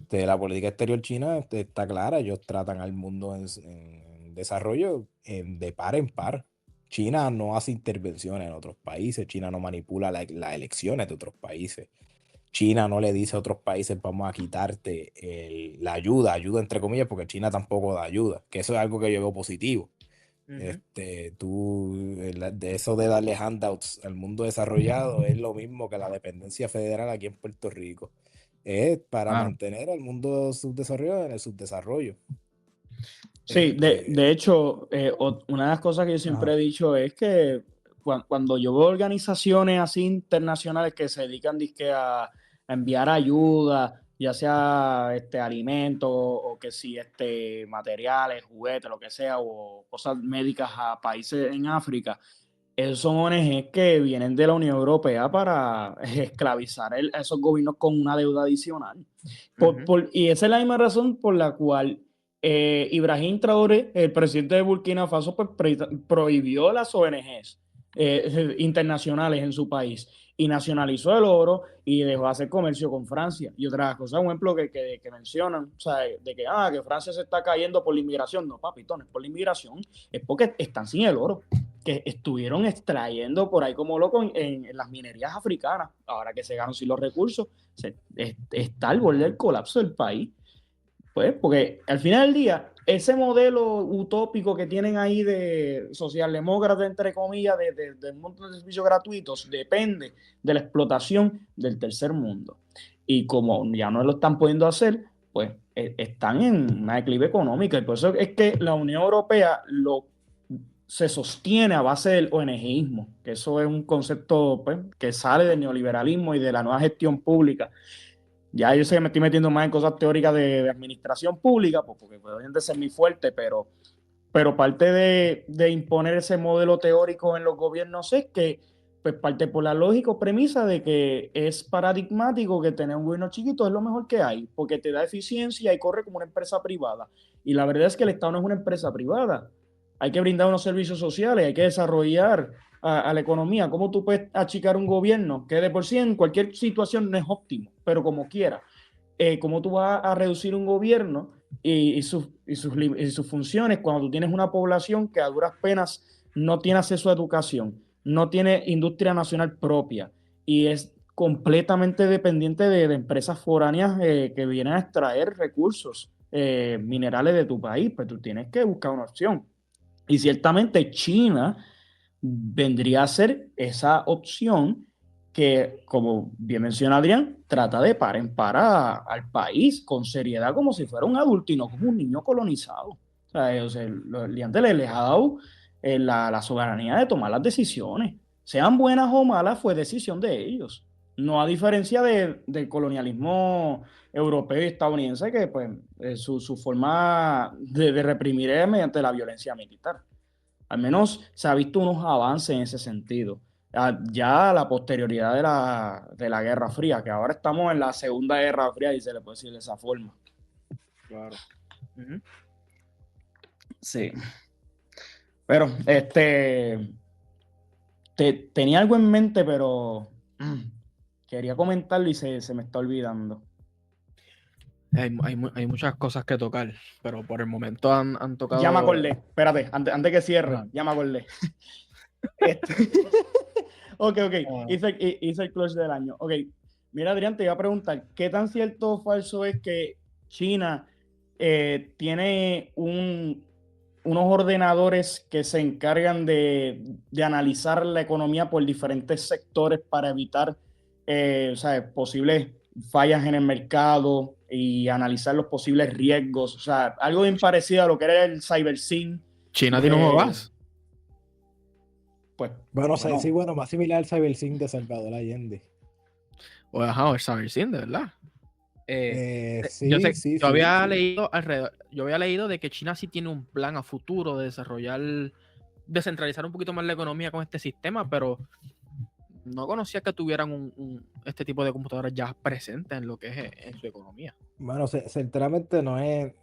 la política exterior china está clara, ellos tratan al mundo en desarrollo de par en par. China no hace intervenciones en otros países, China no manipula las elecciones de otros países. China no le dice a otros países vamos a quitarte la ayuda entre comillas, porque China tampoco da ayuda, que eso es algo que yo veo positivo. De eso de darle handouts al mundo desarrollado es lo mismo que la dependencia federal aquí en Puerto Rico. Es para mantener al mundo subdesarrollado en el subdesarrollo. Sí, de hecho, una de las cosas que yo siempre he dicho es que cuando yo veo organizaciones así internacionales que se dedican dizque, a enviar ayuda, ya sea alimentos o que si materiales, juguetes, lo que sea, o cosas médicas a países en África, esos son ONGs que vienen de la Unión Europea para esclavizar a esos gobiernos con una deuda adicional. Y esa es la misma razón por la cual Ibrahim Traoré, el presidente de Burkina Faso, pues, prohibió las ONGs internacionales en su país y nacionalizó el oro y dejó de hacer comercio con Francia. Y otra cosa, un ejemplo que mencionan, o sea, de que Francia se está cayendo por la inmigración. No, papito, no es por la inmigración, es porque están sin el oro que estuvieron extrayendo por ahí como loco en las minerías africanas. Ahora que se ganan sin los recursos, está al borde del colapso del país. Pues, porque al final del día, ese modelo utópico que tienen ahí de socialdemócrata, entre comillas, de un montón de servicios gratuitos, depende de la explotación del tercer mundo. Y como ya no lo están pudiendo hacer, pues están en una declive económica. Y por eso es que la Unión Europea se sostiene a base del ONGismo, que eso es un concepto pues, que sale del neoliberalismo y de la nueva gestión pública. Ya yo sé que me estoy metiendo más en cosas teóricas de administración pública, pues porque pueden ser muy fuerte, pero parte de imponer ese modelo teórico en los gobiernos es que, pues parte por la lógica o premisa de que es paradigmático que tener un gobierno chiquito es lo mejor que hay, porque te da eficiencia y corre como una empresa privada. Y la verdad es que el Estado no es una empresa privada. Hay que brindar unos servicios sociales, hay que desarrollar a la economía. ¿Cómo tú puedes achicar un gobierno que de por sí en cualquier situación no es óptimo, pero como quiera? ¿Cómo tú vas a reducir un gobierno y sus funciones cuando tú tienes una población que a duras penas no tiene acceso a educación, no tiene industria nacional propia y es completamente dependiente de empresas foráneas que vienen a extraer recursos minerales de tu país? Pues tú tienes que buscar una opción. Y ciertamente China vendría a ser esa opción que, como bien menciona Adrián, trata de par en par al país con seriedad como si fuera un adulto y no como un niño colonizado. O sea, los liantes les ha dado la soberanía de tomar las decisiones. Sean buenas o malas, fue decisión de ellos. No a diferencia del colonialismo europeo y estadounidense, que pues su forma de reprimir es mediante la violencia militar. Al menos se ha visto unos avances en ese sentido. Ya a la posterioridad de la Guerra Fría, que ahora estamos en la Segunda Guerra Fría y se le puede decir de esa forma. Claro. Ujú. Sí. Pero tenía algo en mente, pero quería comentarlo y se me está olvidando. Hay muchas cosas que tocar, pero por el momento han Ya me tocado. acordé. Espérate, antes que cierre, Ajá. ya me acordé. Este- Ok. Ah, Hice el clutch del año. Ok. Mira, Adrián, te iba a preguntar, ¿qué tan cierto o falso es que China tiene unos ordenadores que se encargan de analizar la economía por diferentes sectores para evitar o sea, posibles fallas en el mercado y analizar los posibles riesgos? O sea, algo bien parecido a lo que era el CyberSyn China tiene un de, OAS. pues, Bueno, sí, bueno, bueno, más similar al CyberSync de Salvador Allende. O el Sabersin, de verdad. Yo Sí, sé, sí, sí, sí. yo había leído de que China sí tiene un plan a futuro de descentralizar un poquito más la economía con este sistema, pero no conocía que tuvieran este tipo de computadoras ya presentes en lo que es en su economía. Bueno, sinceramente no es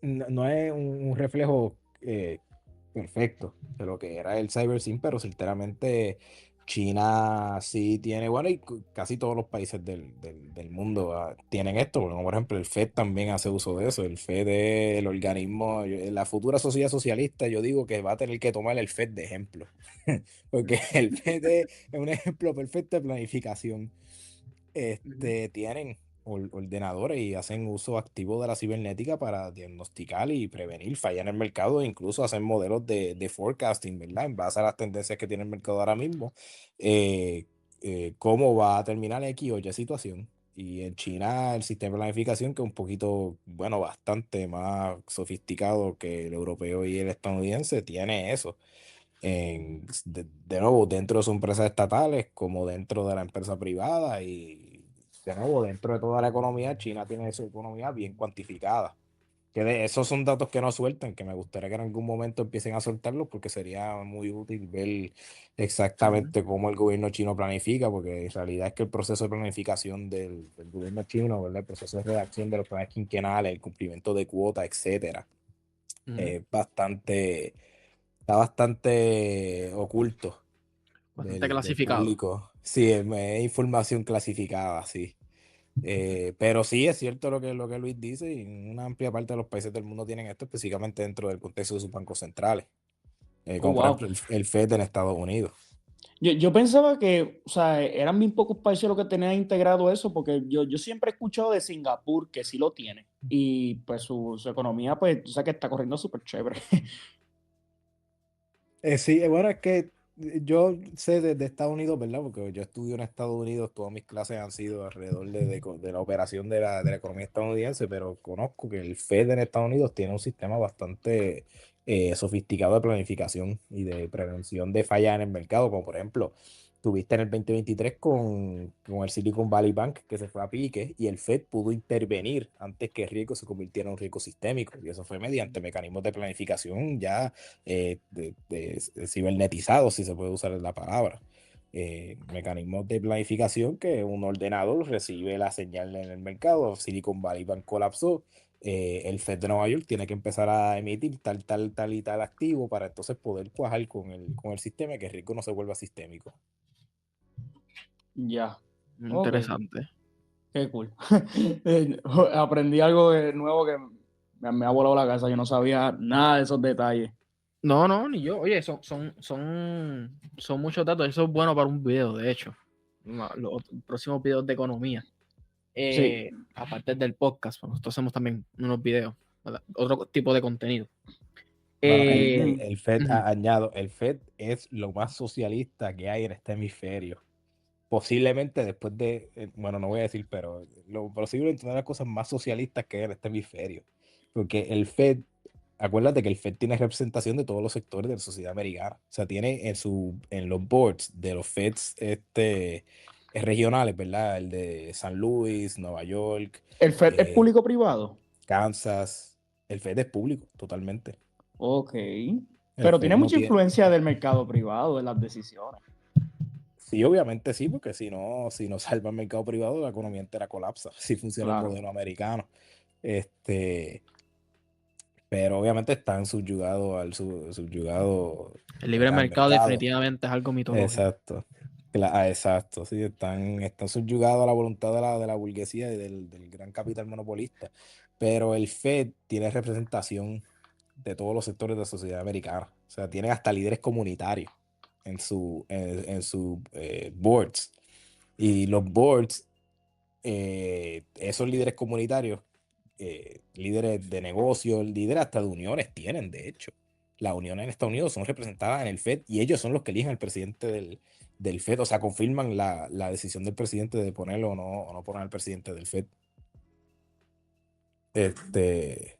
un reflejo perfecto de lo que era el CyberSyn, pero sinceramente China sí tiene, bueno, y casi todos los países del mundo tienen esto, porque como por ejemplo el FED también hace uso de eso. El FED es el organismo, en la futura sociedad socialista yo digo que va a tener que tomar el FED de ejemplo, porque el FED es un ejemplo perfecto de planificación. Tienen ordenadores y hacen uso activo de la cibernética para diagnosticar y prevenir fallas en el mercado e incluso hacer modelos de forecasting, ¿verdad? En base a las tendencias que tiene el mercado ahora mismo, eh, cómo va a terminar X o Y situación. Y en China el sistema de planificación, que es un poquito, bueno, bastante más sofisticado que el europeo y el estadounidense, tiene eso. De nuevo, dentro de sus empresas estatales como dentro de la empresa privada y de nuevo, dentro de toda la economía, China tiene su economía bien cuantificada. Esos son datos que no sueltan, que me gustaría que en algún momento empiecen a soltarlos porque sería muy útil ver exactamente cómo el gobierno chino planifica, porque en realidad es que el proceso de planificación del gobierno chino, ¿verdad? El proceso de redacción de los planes quinquenales, el cumplimiento de cuotas, etcétera, Ujú. es bastante está bastante oculto Bastante del clasificado. público. Sí, es información clasificada, sí. Pero sí es cierto lo que Luis dice, y una amplia parte de los países del mundo tienen esto, específicamente dentro del contexto de sus bancos centrales, oh, como por wow. ejemplo el FED en Estados Unidos. Yo pensaba que, o sea, eran bien pocos países los que tenían integrado eso, porque yo siempre he escuchado de Singapur que sí lo tiene. Y pues su economía, pues, o sea, que está corriendo súper chévere. Sí, bueno, es que yo sé de Estados Unidos, ¿verdad? Porque yo estudio en Estados Unidos, todas mis clases han sido alrededor de la operación de la economía estadounidense, pero conozco que el Fed en Estados Unidos tiene un sistema bastante sofisticado de planificación y de prevención de fallas en el mercado, como por ejemplo, tuviste en el 2023 con el Silicon Valley Bank que se fue a pique y el Fed pudo intervenir antes que el riesgo se convirtiera en un riesgo sistémico, y eso fue mediante mecanismos de planificación ya cibernetizados, si se puede usar la palabra. Mecanismos de planificación que un ordenador recibe la señal en el mercado. Silicon Valley Bank colapsó. El Fed de Nueva York tiene que empezar a emitir tal y tal activo para entonces poder cuajar con el sistema y que el riesgo no se vuelva sistémico. Ya, ok, Interesante. qué cool. Aprendí algo nuevo que me ha volado la cabeza. Yo no sabía nada de esos detalles. No, no, ni yo. Oye, son muchos datos. Eso es bueno para un video, de hecho. Los próximos videos de economía. Sí, Aparte del podcast, pues, nosotros hacemos también unos videos, ¿verdad? Otro tipo de contenido. Bueno, el, Eh, el, el Fed, ujú. añado, el Fed es lo más socialista que hay en este hemisferio. Posiblemente después bueno, no voy a decir, pero posiblemente una de las cosas más socialistas que hay en este hemisferio. Porque el Fed, acuérdate que el Fed tiene representación de todos los sectores de la sociedad americana. O sea, tiene en los boards de los Feds regionales, ¿verdad? El de San Luis, Nueva York, ¿el FED es eh, público-privado? Kansas. El Fed es público, totalmente. Ok. El Pero Fed tiene no mucha tiene. influencia del mercado privado en las decisiones. Sí, obviamente sí, porque si no salva el mercado privado, la economía entera colapsa, si funciona el Claro. modelo americano. Este, pero obviamente están subyugados El libre al mercado mercado. definitivamente es algo mitológico. Exacto. Exacto, sí, están subyugados a la voluntad de la burguesía y del gran capital monopolista. Pero el Fed tiene representación de todos los sectores de la sociedad americana. O sea, tiene hasta líderes comunitarios en su boards. Y los boards, esos líderes comunitarios, líderes de negocios, líderes hasta de uniones tienen, de hecho. Las uniones en Estados Unidos son representadas en el Fed y ellos son los que eligen al presidente del Fed, o sea, confirman la decisión del presidente de ponerlo o no poner al presidente del Fed. Este,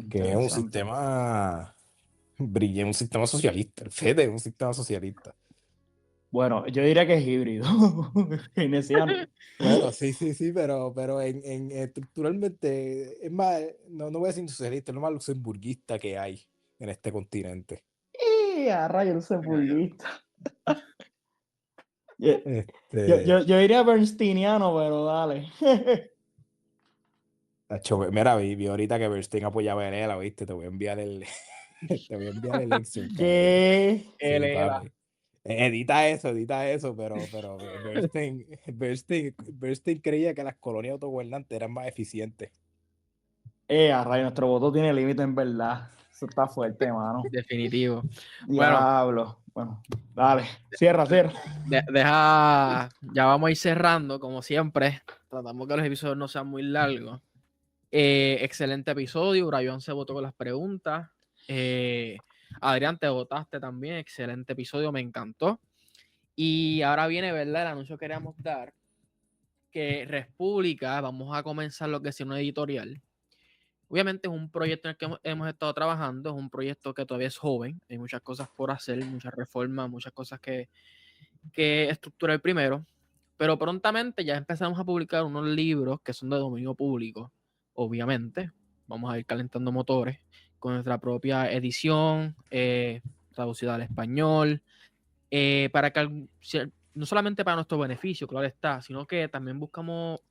que es un Interesante. sistema, brilla, un sistema socialista. El Fed es un sistema socialista. Bueno, yo diría que es híbrido. Keynesiano. Bueno, sí, sí, sí, pero estructuralmente, es más, no voy a decir socialista, es lo más luxemburguista que hay en este continente. ¡Y a rayos, no sé, burguista! Yo, Este, yo diría bernsteiniano, pero dale. mira, vi ahorita que Bernstein apoyaba a Enela, ¿viste? Te voy a enviar te voy a enviar el Excel para que, ¿Qué? sí, Ela. papi. Edita eso, pero Bernstein creía que las colonias autogobernantes eran más eficientes. A rayos, nuestro voto tiene límite en verdad. Eso está fuerte, mano. Definitivo. Bueno, Diablo. Bueno, dale. Cierra, cierra. ya vamos a ir cerrando, como siempre. Tratamos que los episodios no sean muy largos. Excelente episodio. Brian se votó con las preguntas. Adrián, te votaste también. Excelente episodio, me encantó. Y ahora viene, ¿verdad? El anuncio que queríamos dar. Que República, vamos a comenzar lo que es una editorial. Obviamente es un proyecto en el que hemos estado trabajando, es un proyecto que todavía es joven, hay muchas cosas por hacer, muchas reformas, muchas cosas que estructurar primero, pero prontamente ya empezamos a publicar unos libros que son de dominio público, obviamente, vamos a ir calentando motores con nuestra propia edición, traducida al español, para que no solamente para nuestro beneficio, claro está, sino que también buscamos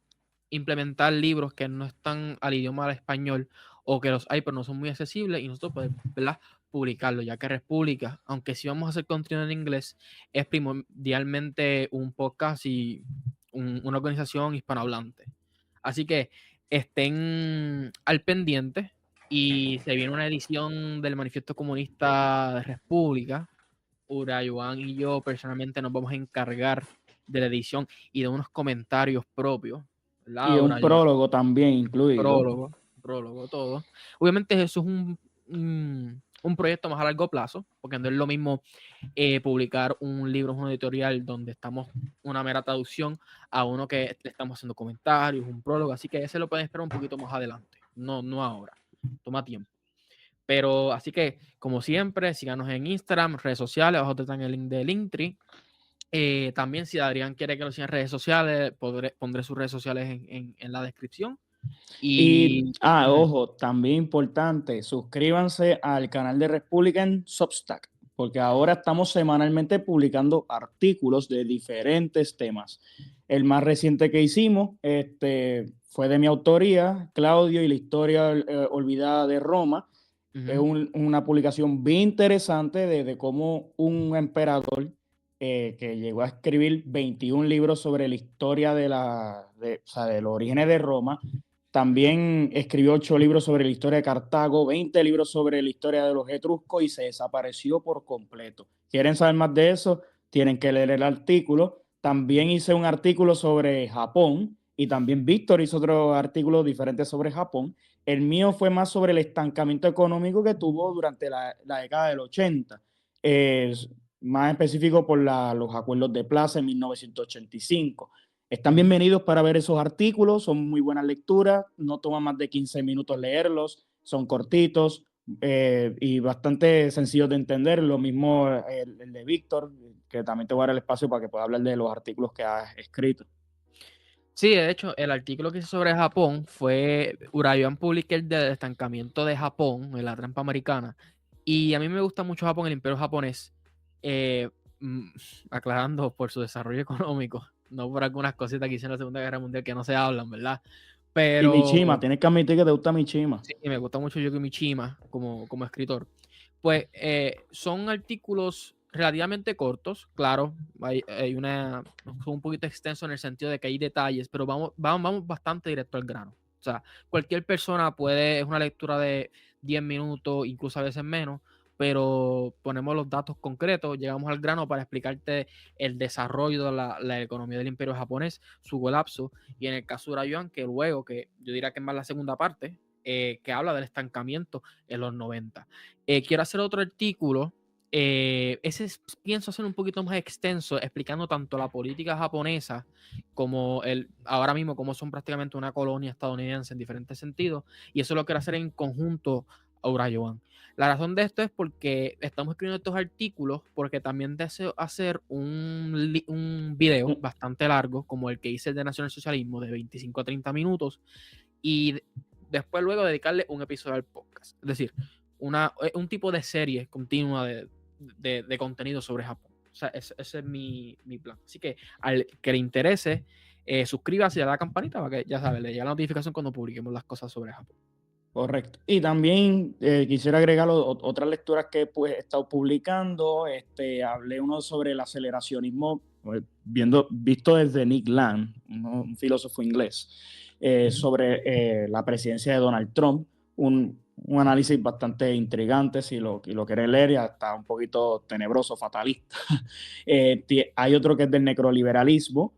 implementar libros que no están al idioma del español o que los hay pero no son muy accesibles y nosotros podemos, ¿verdad?, publicarlo, ya que República, aunque sí vamos a hacer contenido en inglés, es primordialmente un podcast y una organización hispanohablante. Así que estén al pendiente y se viene una edición del Manifiesto Comunista de República. Urayoan y yo personalmente nos vamos a encargar de la edición y de unos comentarios propios, Y ¿verdad? un prólogo también incluido. Prólogo, todo. Obviamente eso es un proyecto más a largo plazo, porque no es lo mismo publicar un libro, un editorial donde estamos una mera traducción a uno que le estamos haciendo comentarios, un prólogo, así que ese lo pueden esperar un poquito más adelante, no ahora, toma tiempo. Pero así que, como siempre, síganos en Instagram, redes sociales, abajo te están el link de Linktree. También si Adrián quiere que lo sigan en redes sociales, pondré sus redes sociales en la descripción. Y, ojo, también importante, suscríbanse al canal de República en Substack, porque ahora estamos semanalmente publicando artículos de diferentes temas. El más reciente que hicimos fue de mi autoría, Claudio y la historia olvidada de Roma. Es una publicación bien interesante de cómo un emperador que llegó a escribir 21 libros sobre la historia de los orígenes de Roma. También escribió 8 libros sobre la historia de Cartago, 20 libros sobre la historia de los etruscos y se desapareció por completo. ¿Quieren saber más de eso? Tienen que leer el artículo. También hice un artículo sobre Japón y también Víctor hizo otro artículo diferente sobre Japón. El mío fue más sobre el estancamiento económico que tuvo durante la década del 80. Más específico por los acuerdos de Plaza en 1985. Están bienvenidos para ver esos artículos, son muy buenas lecturas, no toman más de 15 minutos leerlos, son cortitos y bastante sencillos de entender. Lo mismo el de Víctor, que también te voy a dar el espacio para que pueda hablar de los artículos que has escrito. Sí, de hecho, el artículo que hice sobre Japón fue Urayoan Publisher del estancamiento de Japón en la trampa americana. Y a mí me gusta mucho Japón, el imperio japonés, aclarando por su desarrollo económico, no por algunas cositas que hicieron en la Segunda Guerra Mundial que no se hablan, ¿verdad? Y Mishima, Pero tienes que admitir que te gusta Mishima. sí, me gusta mucho Yukio Mishima como escritor. Pues son artículos relativamente cortos, claro, son un poquito extensos en el sentido de que hay detalles, pero vamos bastante directo al grano. O sea, cualquier persona es una lectura de 10 minutos, incluso a veces menos, pero ponemos los datos concretos, llegamos al grano para explicarte el desarrollo de la economía del imperio japonés, su colapso, y en el caso de Urayoan, que luego, que yo diría que es más la segunda parte, que habla del estancamiento en los 90. Quiero hacer otro artículo, pienso hacer un poquito más extenso, explicando tanto la política japonesa como ahora mismo como son prácticamente una colonia estadounidense en diferentes sentidos, y eso lo quiero hacer en conjunto a Urayoan. La razón de esto es porque estamos escribiendo estos artículos porque también deseo hacer un video bastante largo como el que hice de Nacionalsocialismo de 25 a 30 minutos y después luego dedicarle un episodio al podcast. Es decir, un tipo de serie continua de contenido sobre Japón. O sea, ese es mi plan. Así que al que le interese, suscríbase y a la campanita para que, ya sabes, le llegue la notificación cuando publiquemos las cosas sobre Japón. Correcto. Y también quisiera agregar otras lecturas que pues, he estado publicando. Hablé uno sobre el aceleracionismo, visto desde Nick Land, un filósofo inglés, sobre la presidencia de Donald Trump. Un análisis bastante intrigante, si lo querés leer, ya está un poquito tenebroso, fatalista. Hay otro que es del necroliberalismo.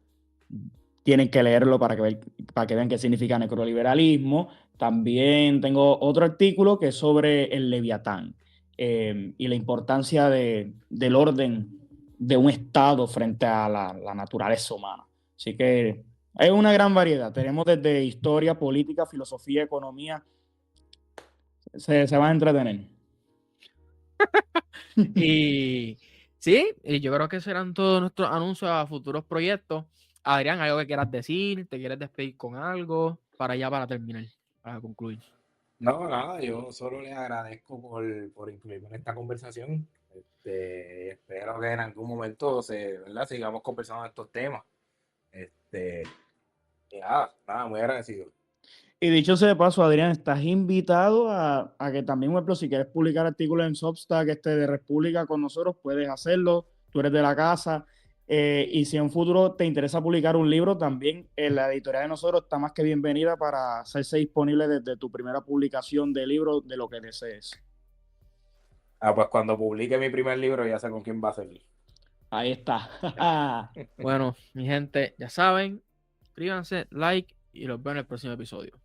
Tienen que leerlo para que vean qué significa necroliberalismo. También tengo otro artículo que es sobre el Leviatán y la importancia del orden de un Estado frente a la naturaleza humana. Así que hay una gran variedad. Tenemos desde historia, política, filosofía, economía. Se van a entretener. Y sí, y yo creo que serán todos nuestros anuncios a futuros proyectos. Adrián, ¿algo que quieras decir? ¿Te quieres despedir con algo? Para terminar, para concluir. No, nada, yo solo les agradezco por incluirme en esta conversación. Espero que en algún momento ¿verdad? Sigamos conversando de estos temas. Y nada, muy agradecido. Y dicho sea de paso, Adrián, estás invitado a que también, por ejemplo, si quieres publicar artículos en Substack de República con nosotros, puedes hacerlo. Tú eres de la casa. Y si en un futuro te interesa publicar un libro, también la editorial de nosotros está más que bienvenida para hacerse disponible desde tu primera publicación de libro de lo que desees. Pues cuando publique mi primer libro ya sé con quién va a salir. Ahí está. Bueno, mi gente, ya saben, suscríbanse, like y los veo en el próximo episodio.